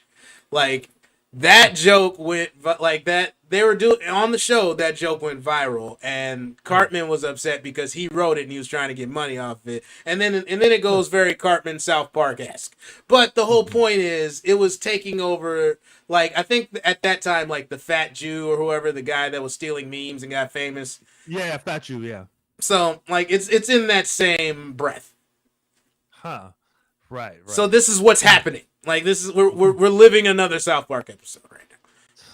S1: Like, that joke went like that. They were doing on the show. That joke went viral, and Cartman was upset because he wrote it and he was trying to get money off of it. And then it goes very Cartman South Park esque. But the whole point is, it was taking over. Like, I think at that time, like the Fat Jew or whoever, the guy that was stealing memes and got famous.
S2: Yeah, Fat Jew, yeah.
S1: So like it's in that same breath.
S2: Huh. Right.
S1: So this is what's happening. Like, this is we're living another South Park episode right now.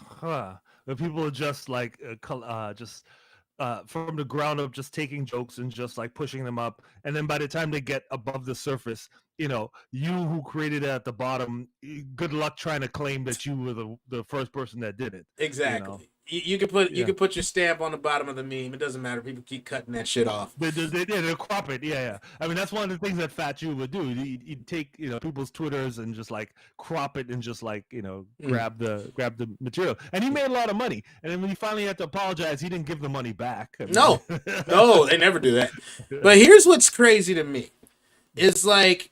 S2: Huh. The people are just like from the ground up, just taking jokes and just like pushing them up, and then by the time they get above the surface, you who created it at the bottom, good luck trying to claim that you were the first person that did it.
S1: Exactly. You can put your stamp on the bottom of the meme. It doesn't matter. People keep cutting that shit off.
S2: They'll crop it. Yeah. I mean, that's one of the things that Fat Jew would do. He'd take people's Twitters and just like crop it and just like grab the material. And he made a lot of money. And then when he finally had to apologize, he didn't give the money back. I mean,
S1: no, they never do that. But here's what's crazy to me. It's like,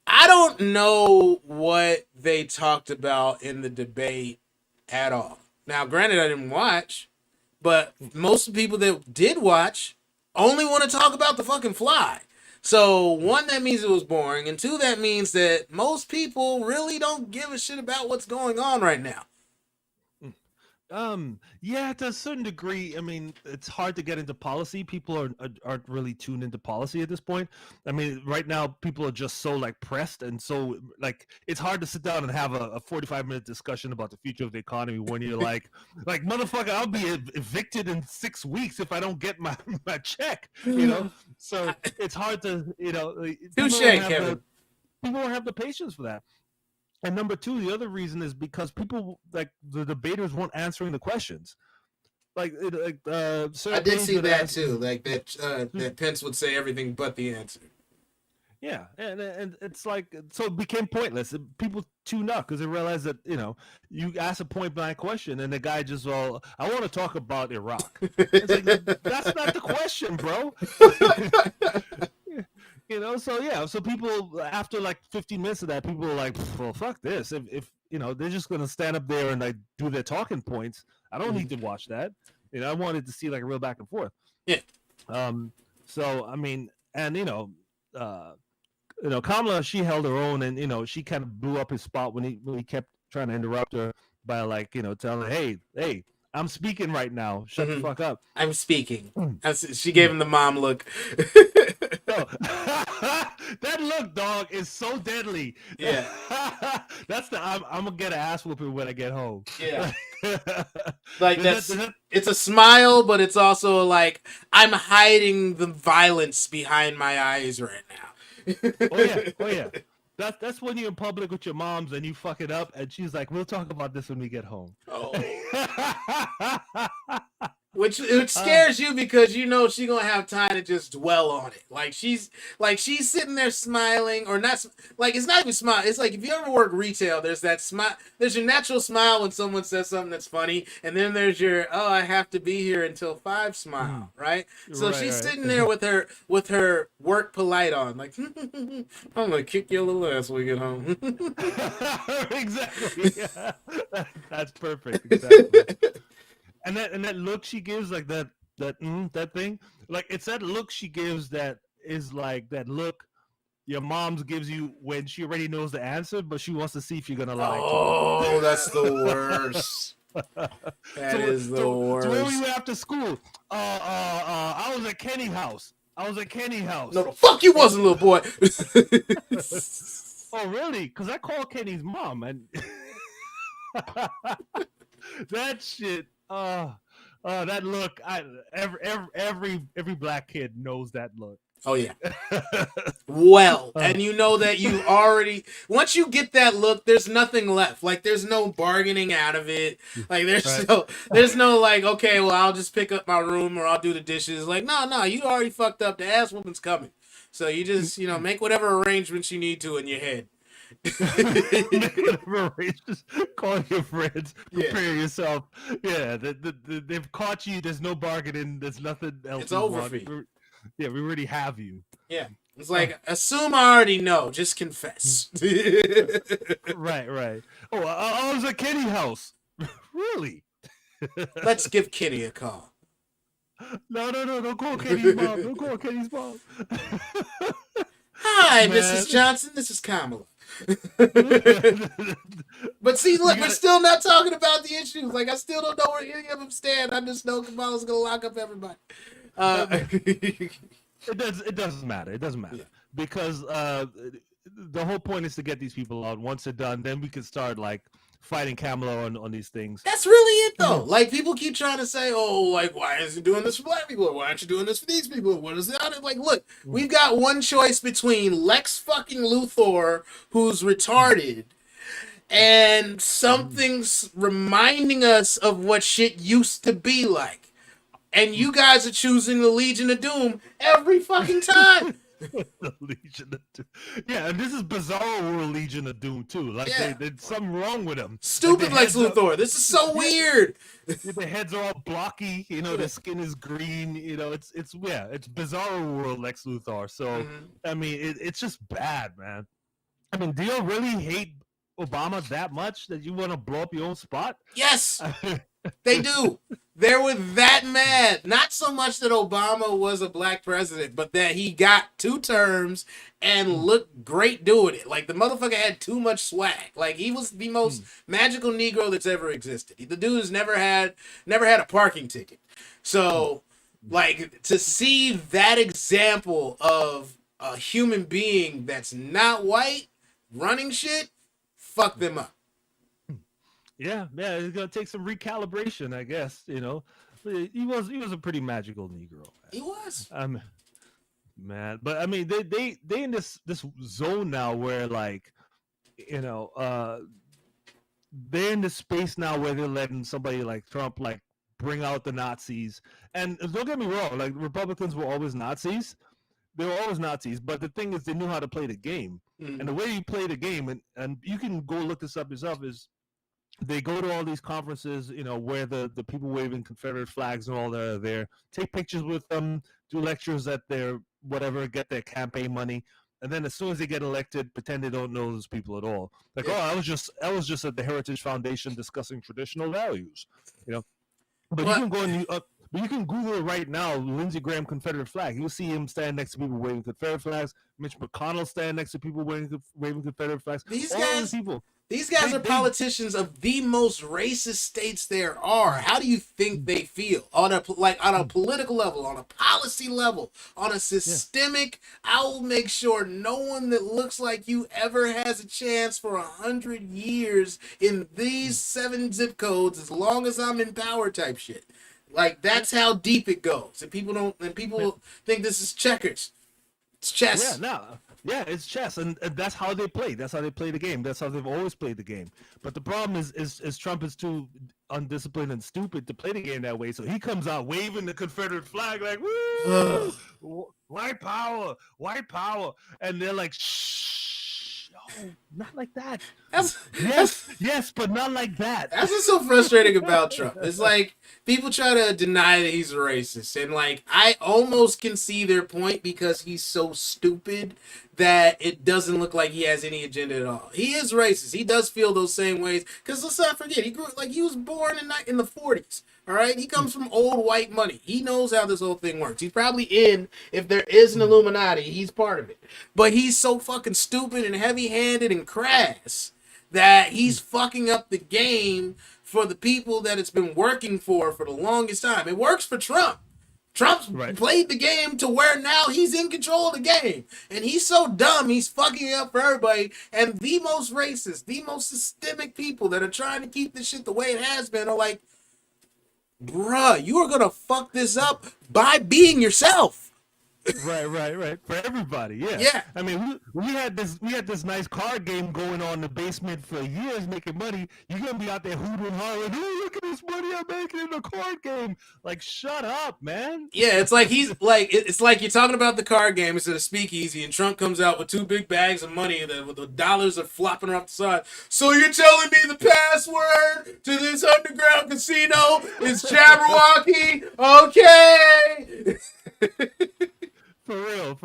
S1: I don't know what they talked about in the debate at all. Now, granted, I didn't watch, but most people that did watch only want to talk about the fucking fly. So, one, that means it was boring, and two, that means that most people really don't give a shit about what's going on right now.
S2: Yeah, to a certain degree. I mean, it's hard to get into policy. People aren't really tuned into policy at this point. I mean, right now people are just so like pressed, and so like it's hard to sit down and have a 45-minute discussion about the future of the economy when you're like motherfucker, I'll be evicted in 6 weeks if I don't get my check. So it's hard to
S1: Touche, Kevin.
S2: People don't have the patience for that. And number two, the other reason is because people like the debaters weren't answering the questions.
S1: I
S2: Sarah
S1: did
S2: Palin
S1: see
S2: would
S1: that
S2: ask,
S1: too. Like that Pence would say everything but the answer.
S2: yeah, and it's like so it became pointless. People tune out because they realize that you ask a point blank question and the guy just I want to talk about Iraq. It's like that's not the question, bro. So yeah, so people after like 15 minutes of that, people were like, well, fuck this. If they're just gonna stand up there and like do their talking points, I don't need to watch that. I wanted to see like a real back and forth.
S1: Yeah.
S2: So I mean, and uh, Kamala, she held her own, and she kind of blew up his spot when he kept trying to interrupt her by like telling her, hey, I'm speaking right now, shut the fuck up.
S1: I'm speaking. She gave him the mom look.
S2: No. That look, dog, is so deadly.
S1: Yeah.
S2: That's I'm gonna get an ass whooping when I get home.
S1: Yeah. Like it's a smile, but it's also like I'm hiding the violence behind my eyes right now.
S2: Oh yeah. That's when you're in public with your moms and you fuck it up, and she's like, "We'll talk about this when we get home."
S1: Oh. Which scares you because you know she's gonna have time to just dwell on it. Like she's sitting there smiling or not. Like it's not even smile. It's like if you ever work retail, there's that smile. There's your natural smile when someone says something that's funny, and then there's your I have to be here until 5 smile, right? So she's sitting there with her work polite on, like I'm gonna kick your little ass when we get home.
S2: Exactly. Yeah. That's perfect. Exactly. And that look she gives, like that thing, like it's that look she gives that is like that look your mom's gives you when she already knows the answer, but she wants to see if you're gonna lie.
S1: Oh, that's the worst. That is the worst.
S2: So where were you after school? I was at Kenny's house. No,
S1: the fuck you wasn't, little boy.
S2: Oh, really? Because I called Kenny's mom and that shit. That look. Every black kid knows that look.
S1: Oh yeah. Well, and you know that you already once you get that look, there's nothing left. Like there's no bargaining out of it. Like there's no like, okay, well I'll just pick up my room or I'll do the dishes. Like no, you already fucked up. The ass woman's coming. So you just make whatever arrangements you need to in your head.
S2: Just call your friends, prepare yourself. Yeah, they've caught you. There's no bargaining. There's nothing else.
S1: It's over for you.
S2: We already have you.
S1: Yeah, it's like assume I already know. Just confess.
S2: Right. Oh, I was at Kenny's house. Really?
S1: Let's give Kenny a call.
S2: No, don't call Kenny's mom. Don't call Kenny's mom.
S1: Hi, Mrs. Johnson. This is Kamala. But see, look, we're still not talking about the issues. Like, I still don't know where any of them stand. I just know Kamala's gonna lock up everybody.
S2: It doesn't matter. It doesn't matter because the whole point is to get these people out. Once they're done, then we can start like fighting Kamala on these things.
S1: That's really it, though. Like people keep trying to say, "Oh, like why is he doing this for black people? Or why aren't you doing this for these people? What is that?" Like, look, we've got one choice between Lex fucking Luthor, who's retarded, and something's reminding us of what shit used to be like. And you guys are choosing the Legion of Doom every fucking time.
S2: The Legion of Doom. Yeah, and this is Bizarro World Legion of Doom too. Like there's something wrong with them.
S1: Stupid Lex Luthor. This is so weird.
S2: The heads are all blocky. The skin is green. It's Bizarro World Lex Luthor. So I mean, it's just bad, man. I mean, do you really hate Obama that much that you want to blow up your own spot?
S1: Yes, they do. They were that mad. Not so much that Obama was a black president, but that he got 2 terms and looked great doing it. Like, the motherfucker had too much swag. Like, he was the most magical Negro that's ever existed. The dude has never had a parking ticket. So, like, to see that example of a human being that's not white running shit, fuck them up.
S2: Yeah, it's gonna take some recalibration, I guess. He was a pretty magical Negro. Man.
S1: He was.
S2: Man, but I mean, they in this zone now where like, you know, they're in the space now where they're letting somebody like Trump like bring out the Nazis. And don't get me wrong, like Republicans were always Nazis. They were always Nazis, but the thing is they knew how to play the game.
S1: Mm.
S2: And the way you play the game, and you can go look this up yourself, is they go to all these conferences, you know, where the people waving Confederate flags and all that are there, take pictures with them, do lectures at their whatever, get their campaign money, and then as soon as they get elected, pretend they don't know those people at all. Like,
S1: Yeah.
S2: oh, I was just at the Heritage Foundation discussing traditional values, you know. But
S1: What?
S2: you can go and but you can Google it right now, Lindsey Graham Confederate flag. You'll see him stand next to people waving Confederate flags. Mitch McConnell stand next to people waving Confederate flags.
S1: These
S2: all
S1: guys,
S2: these people.
S1: These guys are politicians of the most racist states there are. How do you think they feel on a political level, on a policy level, on a systemic? I will make sure no one that looks like you ever has a chance for 100 years in these 7 zip codes as long as I'm in power type shit. Like that's how deep it goes. And people think this is checkers. It's chess.
S2: Yeah, no. Yeah, it's chess, and that's how they play. That's how they play the game. That's how they've always played the game. But the problem is Trump is too undisciplined and stupid to play the game that way. So he comes out waving the Confederate flag like, "Woo, white power, white power," and they're like, "Shh, no, not like that." Yes, but not like that.
S1: That's what's so frustrating about Trump. It's like people try to deny that he's racist, and like I almost can see their point because he's so stupid that it doesn't look like he has any agenda at all. He is racist. He does feel those same ways because let's not forget he was born in the 40s. All right, he comes from old white money. He knows how this whole thing works. He's probably if there is an Illuminati, he's part of it. But he's so fucking stupid and heavy-handed and crass that he's fucking up the game for the people that it's been working for the longest time. It works for Trump. Trump's played the game to where now he's in control of the game. And he's so dumb, he's fucking it up for everybody. And the most racist, the most systemic people that are trying to keep this shit the way it has been are like, bruh, you are going to fuck this up by being yourself.
S2: Right. For everybody, yeah.
S1: Yeah.
S2: I mean, we had this nice card game going on in the basement for years, making money. You're gonna be out there hooting and hollering, "Oh, look at this money I'm making in the card game!" Like, shut up, man.
S1: Yeah, it's like it's like you're talking about the card game instead of speakeasy, and Trump comes out with 2 big bags of money that the dollars are flopping off the side. So you're telling me the password to this underground casino is Jabberwocky? Okay.
S2: For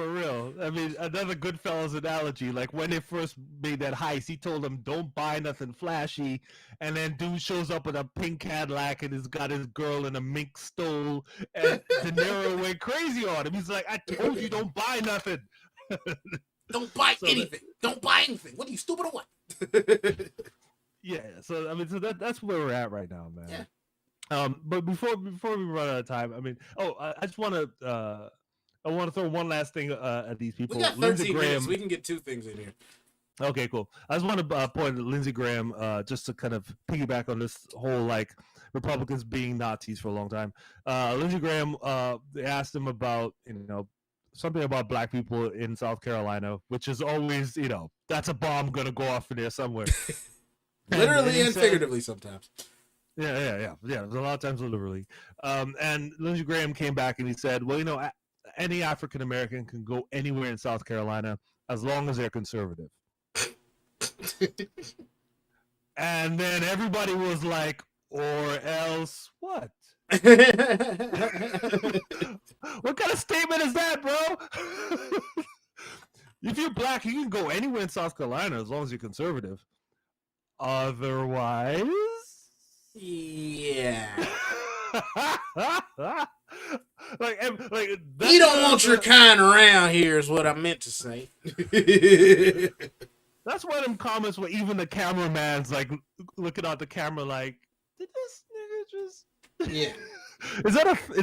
S2: real. I mean, another Goodfellas analogy. Like when they first made that heist, he told them, "Don't buy nothing flashy," and then dude shows up with a pink Cadillac and has got his girl in a mink stole, and De Niro went crazy on him. He's like, "I told you, don't buy nothing.
S1: Don't buy anything. Don't buy anything. What are you, stupid or what?"
S2: Yeah. So I mean, that's where we're at right now, man.
S1: Yeah.
S2: But before we run out of time, I mean, I just want to. I want to throw one last thing at these people.
S1: We got 13 minutes. We can get 2 things in here.
S2: Okay, cool. I just want to point at Lindsey Graham just to kind of piggyback on this whole like Republicans being Nazis for a long time. Lindsey Graham, they asked him about something about black people in South Carolina, which is always that's a bomb gonna go off in there somewhere.
S1: Literally and figuratively sometimes.
S2: Yeah. A lot of times literally. And Lindsey Graham came back and he said, well, any African American can go anywhere in South Carolina as long as they're conservative. And then everybody was like, or else what? What kind of statement is that, bro? If you're black, you can go anywhere in South Carolina as long as you're conservative. Otherwise,
S1: yeah.
S2: like
S1: you don't want your kind around here is what I meant to say.
S2: That's one of them comments where even the cameraman's like looking at the camera like, did this nigga just is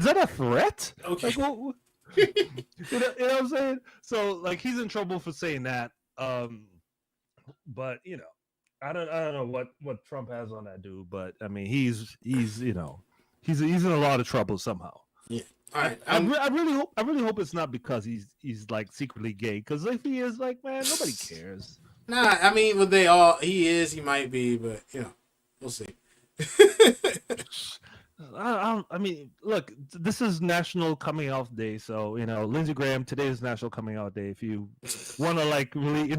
S2: that a threat?
S1: Okay.
S2: Like, you know what I'm saying? So like he's in trouble for saying that. But I don't know what Trump has on that dude, but I mean he's in a lot of trouble somehow.
S1: Yeah. All right.
S2: I really hope it's not because he's like secretly gay. Because if he is, like, man, nobody cares.
S1: Nah, I mean, but they all he might be, but we'll see.
S2: I mean, look, this is National Coming Out Day, so Lindsey Graham. Today is National Coming Out Day. If you want to, like, really,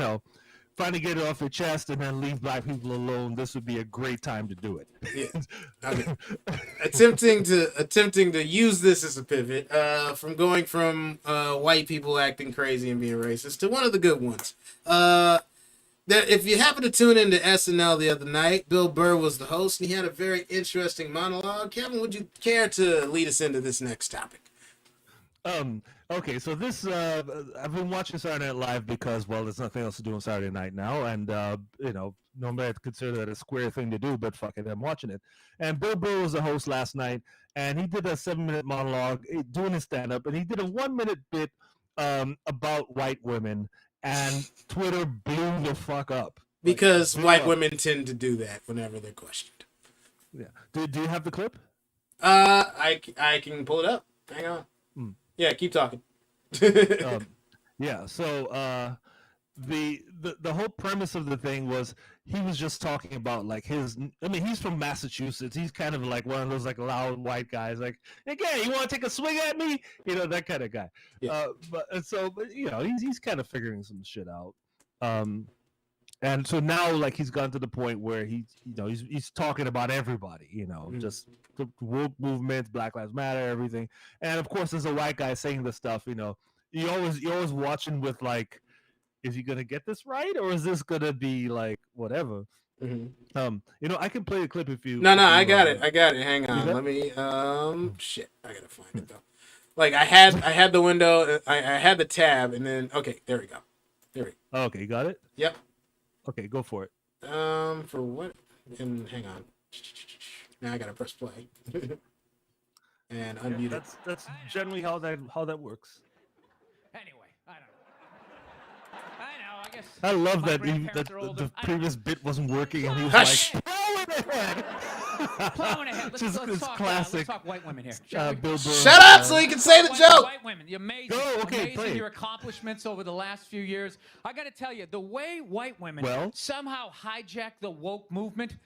S2: finally get it off your chest and then leave black people alone, this would be a great time to do it.
S1: Yeah. I mean, attempting to use this as a pivot from going from white people acting crazy and being racist to one of the good ones. That if you happen to tune into SNL the other night, Bill Burr was the host, and he had a very interesting monologue. Kevin, would you care to lead us into this next topic?
S2: Okay, so this I've been watching Saturday Night Live because, well, there's nothing else to do on Saturday night now, and normally I'd consider that a square thing to do, but fuck it, I'm watching it. And Bill Burr was the host last night, and he did a 7-minute monologue doing his stand-up, and he did a 1-minute bit about white women, and Twitter blew the fuck up.
S1: Because white women tend to do that whenever they're questioned.
S2: Yeah. Do you have the clip?
S1: I can pull it up. Hang on. Yeah, keep talking.
S2: Yeah. So the whole premise of the thing was he was just talking about like his. I mean, he's from Massachusetts. He's kind of like one of those like loud white guys. Like, again, you want to take a swing at me? That kind of guy. Yeah. But he's kind of figuring some shit out. And so now, like, he's gotten to the point where he's talking about everybody, just the woke movement, Black Lives Matter, everything. And of course, as a white guy saying this stuff, you're always watching with like, is he gonna get this right, or is this gonna be like whatever?
S1: Mm-hmm.
S2: I can play the clip if you.
S1: No, I got it. Hang on, let me. Shit, I gotta find it though. Like I had the window, I had the tab, and then okay, there we go.
S2: Okay, you got it.
S1: Yep.
S2: Okay, go for it.
S1: For what? And hang on. Now I gotta press play. And unmute it.
S2: That's generally how that works.
S3: Anyway, I know. I guess.
S2: I love that the previous bit wasn't working, and he was like,
S3: plowing ahead. Let's talk.
S2: Classic.
S3: Let's talk white women here.
S2: Bill Burr.
S1: Shut up, so you can say the joke.
S3: White women, the amazing,
S2: play
S3: your accomplishments over the last few years. I got to tell you, the way white women somehow hijacked the woke movement.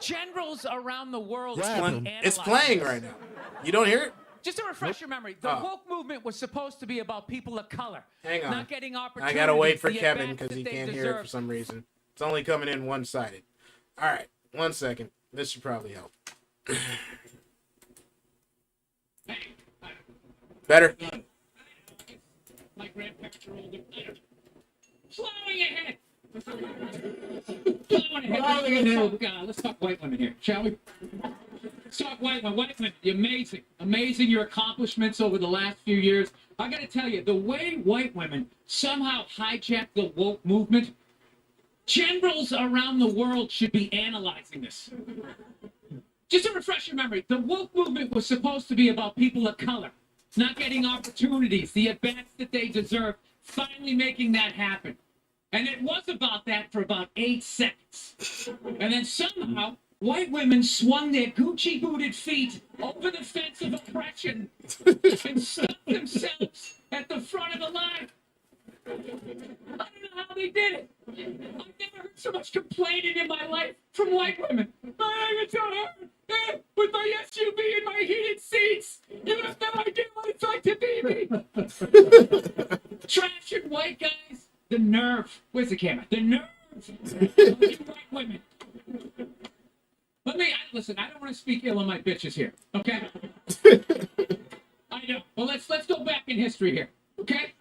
S3: Generals around the world.
S1: It's playing right now. You don't hear it?
S3: Just to refresh your memory, the woke movement was supposed to be about people of color.
S1: Hang on.
S3: Not getting opportunities.
S1: I gotta wait for Kevin because he can't hear it for some reason. It's only coming in one-sided. All right, 1 second. This should probably help. Better?
S3: My grandparents are older. Plowing ahead. Let's talk white women here, shall we? Let's talk white women. White women, amazing your accomplishments over the last few years. I got to tell you, the way white women somehow hijacked the woke movement, generals around the world should be analyzing this. Just to refresh your memory, the woke movement was supposed to be about people of color, not getting opportunities, the advance that they deserve, finally making that happen. And it was about that for about 8 seconds. And then somehow, white women swung their Gucci-booted feet over the fence of oppression and stuck themselves at the front of the line. I don't know how they did it. I've never heard so much complaining in my life from white women. It's so hard with my SUV and my heated seats. You have no idea what it's like to be me. Trashing white guys. The nerve. Where's the camera? The nerve of you white women. Listen, I don't want to speak ill of my bitches here, okay? I know. Well, let's go back in history here, okay?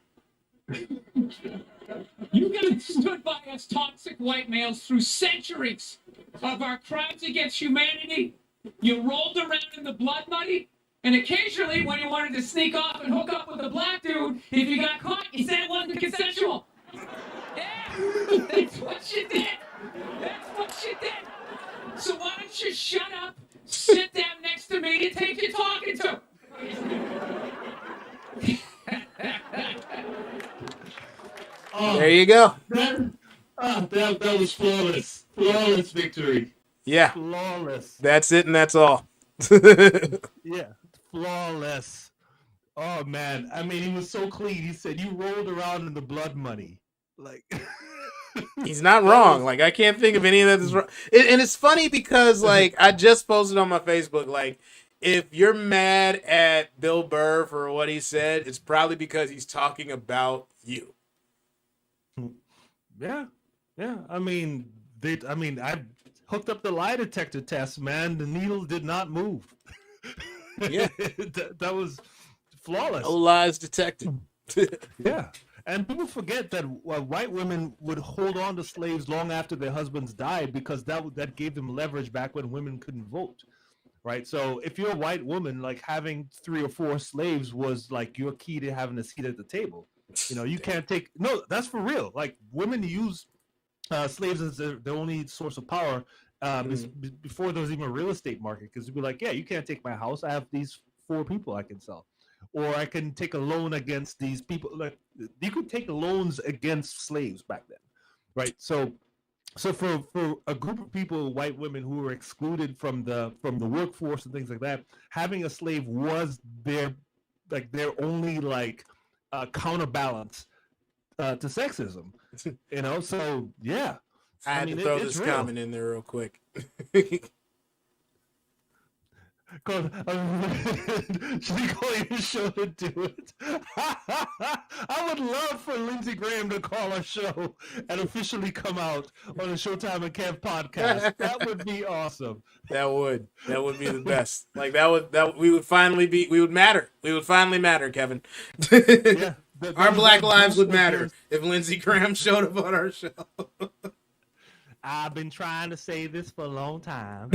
S3: You guys stood by us toxic white males through centuries of our crimes against humanity. You rolled around in the blood money, and occasionally when you wanted to sneak off and hook up with a black dude, if you got caught, you said it wasn't consensual. Yeah, that's what you did. So why don't you shut up, sit down next to me, and take your talking to?
S1: There you go.
S2: That was flawless. Flawless victory.
S1: Yeah.
S2: Flawless.
S1: That's it, and that's all.
S2: Yeah, flawless. Oh man, I mean, he was so clean. He said, "You rolled around in the blood money." Like,
S1: He's not wrong. Like, I can't think of any of that is wrong. And it's funny because, like, I just posted on my Facebook, like, if you're mad at Bill Burr for what he said, it's probably because he's talking about you.
S2: Yeah. I mean, I hooked up the lie detector test, man. The needle did not move.
S1: Yeah.
S2: that was flawless.
S1: No lies detected.
S2: Yeah. And people forget that white women would hold on to slaves long after their husbands died because that gave them leverage back when women couldn't vote, right? So if you're a white woman, like having 3 or 4 slaves was like your key to having a seat at the table. You know, you can't take no. That's for real. Like women use slaves as their only source of power before there was even a real estate market because you'd be like, yeah, you can't take my house. I have these 4 people I can sell. Or I can take a loan against these people. Like you could take loans against slaves back then, right? So for a group of people, white women who were excluded from the workforce and things like that, having a slave was their only counterbalance to sexism. You know, so yeah.
S1: I had to throw this comment in there real quick.
S2: Should we call your show to do it? I would love for Lindsay Graham to call our show and officially come out on the Showtime and Kev podcast. That would be awesome.
S1: That would be the best. Like we would matter. We would finally matter, Kevin.
S2: Yeah,
S1: our Black lives would matter if Lindsey Graham showed up on our show.
S2: I've been trying to say this for a long time.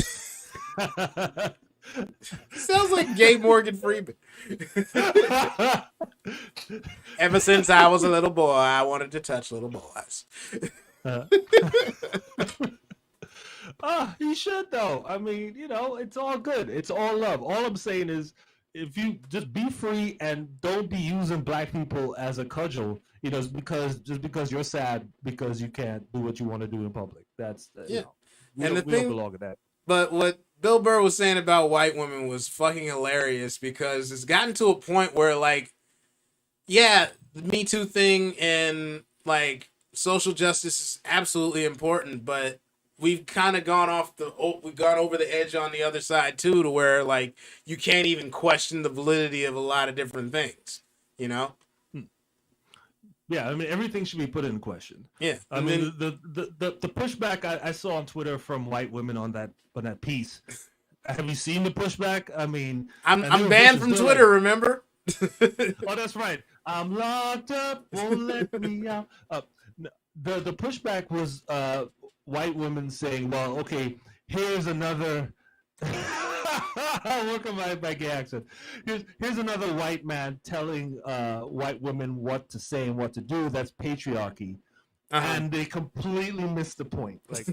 S1: Sounds like gay Morgan Freeman. Ever since I was a little boy, I wanted to touch little boys.
S2: You should though. I mean, you know, it's all good. It's all love. All I'm saying is, if you just be free and don't be using black people as a cudgel, you know, just because you're sad because you can't do what you want to do in public. That's
S1: yeah.
S2: You know, we don't belong to that.
S1: But what Bill Burr was saying about white women was fucking hilarious because it's gotten to a point where, like, yeah, the Me Too thing and, like, social justice is absolutely important, but we've kind of gone over the edge on the other side, too, to where, like, you can't even question the validity of a lot of different things, you know?
S2: Yeah, I mean, everything should be put in question.
S1: Yeah.
S2: I mean, the pushback I saw on Twitter from white women on that piece. Have you seen the pushback? I mean,
S1: I'm banned from Twitter, remember?
S2: Oh, that's right. I'm locked up, won't let me out. The pushback was white women saying, well, okay, here's another... Look at my gay accent. Here's another white man telling white women what to say and what to do. That's patriarchy. And they completely missed the point. Like,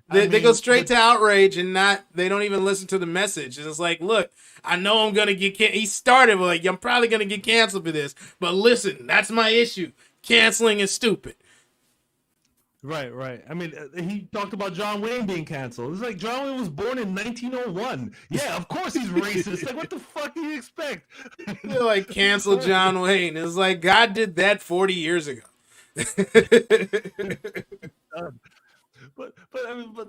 S1: they go straight to outrage and they don't even listen to the message. And it's like, look, I know I'm gonna get he started with like, I'm probably gonna get canceled for this, but listen, that's my issue. Canceling is stupid.
S2: Right. I mean, he talked about John Wayne being canceled. It's like John Wayne was born in 1901. Yeah, of course he's racist. Like, what the fuck do you expect?
S1: They're like, cancel John Wayne. It's like, God did that 40 years ago.
S2: But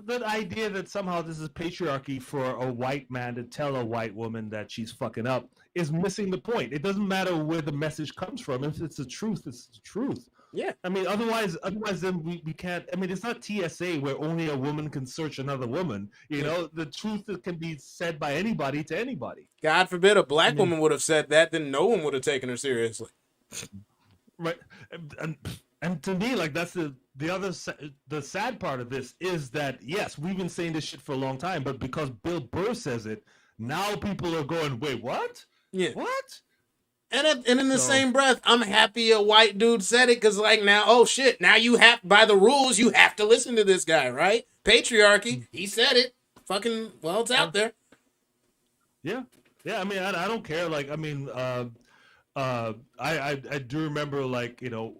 S2: the idea that somehow this is patriarchy for a white man to tell a white woman that she's fucking up is missing the point. It doesn't matter where the message comes from. If it's the truth, it's the truth.
S1: Yeah.
S2: I mean, otherwise then we can't. I mean, it's not TSA where only a woman can search another woman. You know, the truth can be said by anybody to anybody.
S1: God forbid a black woman would have said that, then no one would have taken her seriously.
S2: Right. And to me, like, that's the sad part of this is that, yes, we've been saying this shit for a long time, but because Bill Burr says it, now people are going, wait, what?
S1: Yeah.
S2: What?
S1: And in the same breath, I'm happy a white dude said it because, like, now, oh shit, now you have, by the rules, you have to listen to this guy, right? Patriarchy, he said it. Fucking, well, it's out there.
S2: Yeah. I mean, I don't care. Like, I mean, I do remember, like, you know,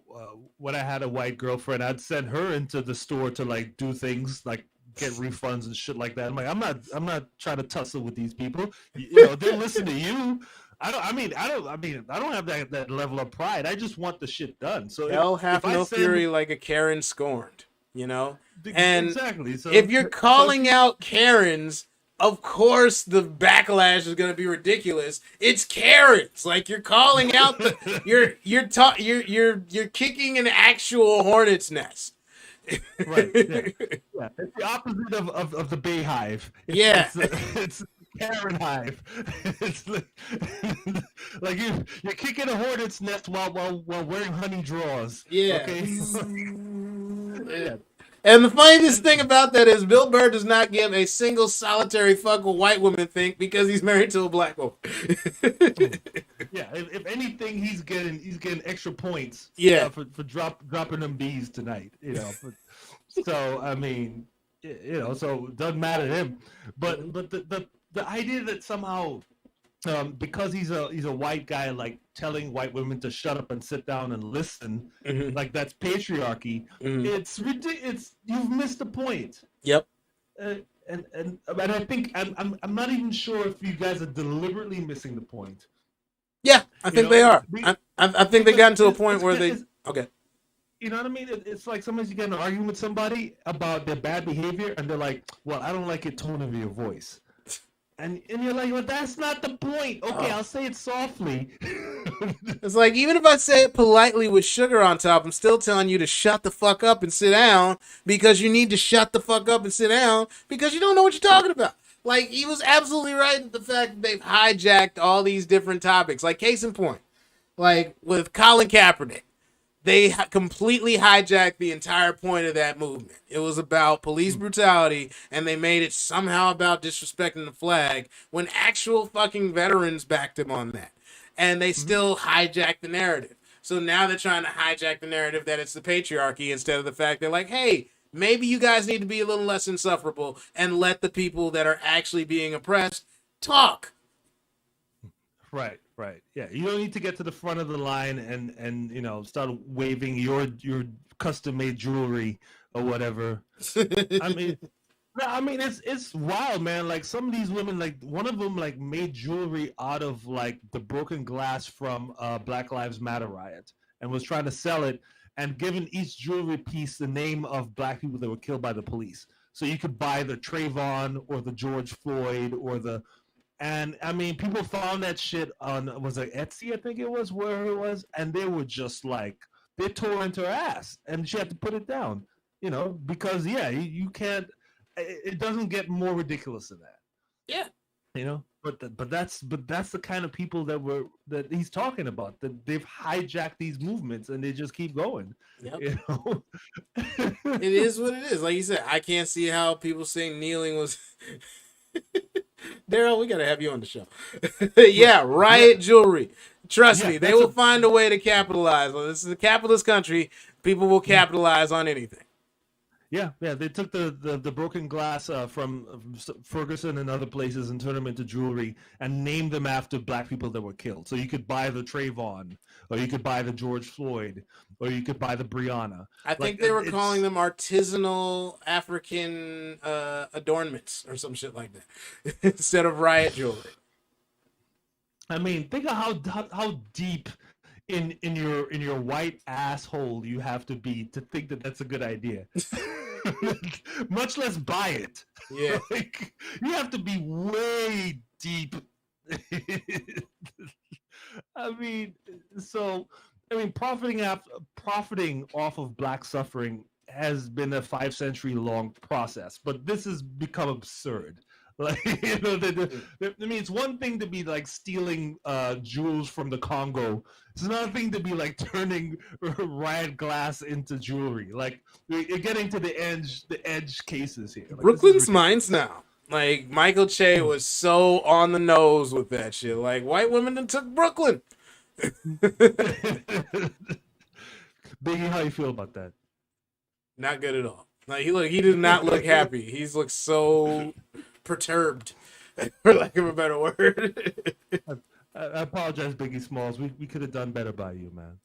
S2: when I had a white girlfriend, I'd send her into the store to, like, do things like get refunds and shit like that. I'm like, I'm not trying to tussle with these people. You know, they'll listen to you. I don't have that level of pride. I just want the shit done. So
S1: Hell hath
S2: if I
S1: no
S2: send,
S1: fury like a Karen scorned, And
S2: exactly. So
S1: if you're calling out Karens, of course the backlash is going to be ridiculous. It's Karens. Like you're calling out you're kicking an actual hornet's nest.
S2: Right. Yeah. Yeah. It's the opposite of the Bay Hive. It's Karen Hive. It's like you're kicking a hornet's nest while wearing honey drawers.
S1: Yeah.
S2: Okay.
S1: Yeah. And the funniest thing about that is Bill Burr does not give a single solitary fuck what white women think because he's married to a black woman.
S2: Yeah, if anything, he's getting extra points.
S1: Yeah,
S2: for dropping them bees tonight. So I mean, so it doesn't matter to him. But the idea that somehow, because he's a white guy, like telling white women to shut up and sit down and listen, like that's patriarchy. It's ridiculous. You've missed the point.
S1: Yep.
S2: And I think I'm not even sure if you guys are deliberately missing the point.
S1: Yeah, I think they are. I think they've gotten to a point where they okay.
S2: You know what I mean? It's like sometimes you get in an argument with somebody about their bad behavior, and they're like, "Well, I don't like your tone of your voice." And you're like, well, that's not the point. Okay, I'll say it softly.
S1: It's like, even if I say it politely with sugar on top, I'm still telling you to shut the fuck up and sit down because you need to shut the fuck up and sit down because you don't know what you're talking about. Like, he was absolutely right in the fact that they've hijacked all these different topics. Like, case in point, like with Colin Kaepernick. They completely hijacked the entire point of that movement. It was about police brutality, and they made it somehow about disrespecting the flag when actual fucking veterans backed him on that. And they still hijacked the narrative. So now they're trying to hijack the narrative that it's the patriarchy instead of the fact they're like, hey, maybe you guys need to be a little less insufferable and let the people that are actually being oppressed talk.
S2: Right. Yeah, you don't need to get to the front of the line and start waving your custom made jewelry or whatever. I mean, it's wild, man. Like some of these women, like one of them, like made jewelry out of like the broken glass from Black Lives Matter riot and was trying to sell it and given each jewelry piece the name of black people that were killed by the police. So you could buy the Trayvon or the George Floyd or the. And I mean, people found that shit on, was it Etsy? I think it was, where it was, and they were just like, they tore into her ass, and she had to put it down, because you can't. It doesn't get more ridiculous than that.
S1: Yeah.
S2: But that's the kind of people that he's talking about. That they've hijacked these movements and they just keep going.
S1: Yep. It is what it is. Like you said, I can't see how people saying kneeling was. Daryl, we gotta have you on the show. Yeah, riot jewelry. Trust me, they will find a way to capitalize. Well, this is a capitalist country. People will capitalize on anything.
S2: Yeah. They took the broken glass from Ferguson and other places and turned them into jewelry and named them after black people that were killed. So you could buy the Trayvon, or you could buy the George Floyd, or you could buy the Breonna.
S1: I think they were calling them artisanal African adornments or some shit like that instead of riot jewelry.
S2: I mean, think of how deep in your white asshole you have to be to think that that's a good idea. Much less buy it.
S1: Yeah.
S2: Like, you have to be way deep. I mean, profiting off of black suffering has been a 5-century long process, but this has become absurd. Like, it's one thing to be like stealing jewels from the Congo. It's another thing to be like turning riot glass into jewelry. Like, you're getting to the edge cases here. Like,
S1: Brooklyn's mines now. Like, Michael Che was so on the nose with that shit. Like, white women that took Brooklyn.
S2: Biggie, how you feel about that?
S1: Not good at all. Like, he did not look happy. He's looked so perturbed, for lack of a better word.
S2: I apologize, Biggie Smalls. We could have done better by you, man.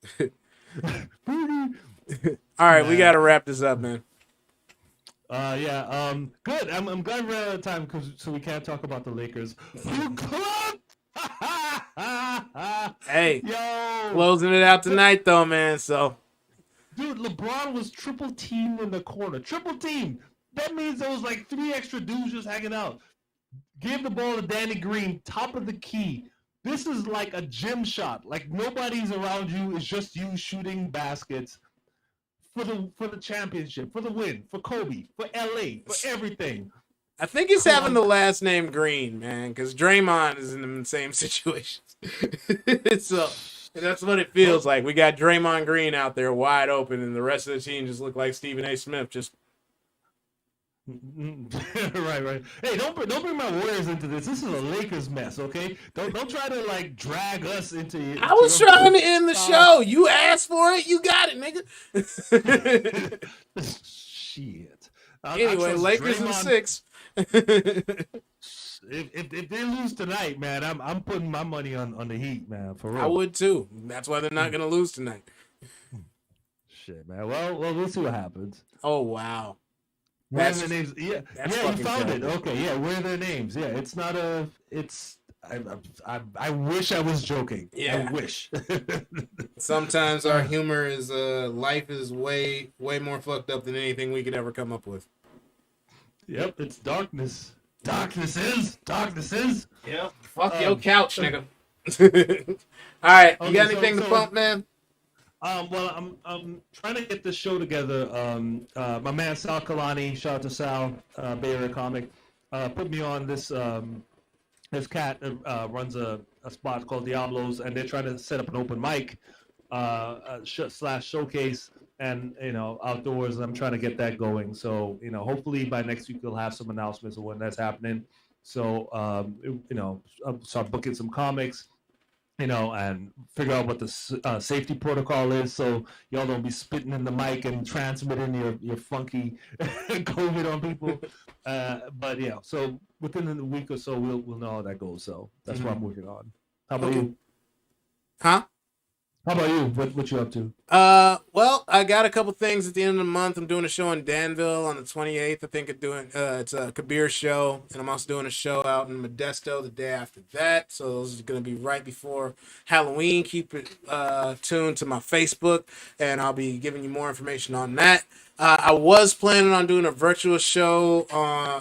S1: All right, we got to wrap this up, man.
S2: Good. I'm glad we're out of time so we can't talk about the Lakers.
S1: Hey,
S2: Yo,
S1: closing it out tonight though, man. So
S2: dude, LeBron was triple teamed in the corner. Triple team. That means there was like 3 extra dudes just hanging out. Give the ball to Danny Green, top of the key. This is like a gym shot. Like nobody's around you. It's just you shooting baskets for the championship, for the win, for Kobe, for LA, for everything.
S1: I think he's having the last name Green, man, because Draymond is in the same situation. So that's what it feels like. We got Draymond Green out there wide open, and the rest of the team just look like Stephen A. Smith. Just
S2: right. Hey, don't bring my Warriors into this. This is a Lakers mess, okay? Don't try to like drag us into it.
S1: I was trying to end the show. You asked for it. You got it, nigga.
S2: Shit.
S1: Anyway, Lakers in 6.
S2: If they lose tonight, man, I'm putting my money on the Heat, man. For real.
S1: I would too. That's why they're not gonna lose tonight.
S2: Shit, man. Well, we'll see what happens.
S1: Oh wow.
S2: Where are their names? Yeah,
S1: that's
S2: you
S1: fucking
S2: found
S1: terrible.
S2: it. Okay, yeah. Where are their names? Yeah, it's not a. It's. I wish I was joking.
S1: Yeah.
S2: I wish.
S1: Sometimes our humor is life is way more fucked up than anything we could ever come up with.
S2: Yep, it's darkness. Darkness is.
S1: Yeah. Fuck your couch, nigga. All right, you
S2: Okay,
S1: got anything to
S2: so-
S1: pump, man?
S2: Well, I'm trying to get the show together. My man Sal Kalani, shout out to Sal, Bay Area comic, put me on this. This cat runs a spot called Diablos, and they're trying to set up an open mic slash showcase, and outdoors. And I'm trying to get that going. So hopefully by next week we'll have some announcements of when that's happening. So I'll start booking some comics. And figure out what the safety protocol is, so y'all don't be spitting in the mic and transmitting your funky COVID on people. But yeah, so within a week or so, we'll know how that goes. So that's what I'm working on. How about you?
S1: Huh?
S2: How about you? What you up to?
S1: Well, I got a couple things at the end of the month. I'm doing a show in Danville on the 28th. I think it's a Kabir show, and I'm also doing a show out in Modesto the day after that. So those are going to be right before Halloween. Keep it tuned to my Facebook, and I'll be giving you more information on that. I was planning on doing a virtual show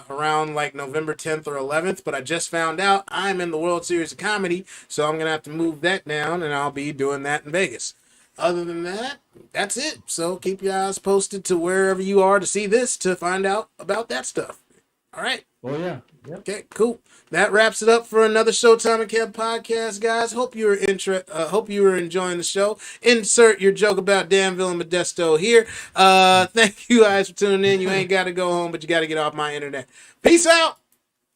S1: around like November 10th or 11th, but I just found out I'm in the World Series of Comedy, so I'm going to have to move that down, and I'll be doing that in Vegas. Other than that, that's it. So keep your eyes posted to wherever you are to see this to find out about that stuff. All right.
S2: Oh yeah. Yep.
S1: Okay, cool. That wraps it up for another Showtime and Kev podcast, guys. Hope you were enjoying the show. Insert your joke about Danville and Modesto here. Thank you guys for tuning in. You ain't got to go home, but you got to get off my internet. Peace out.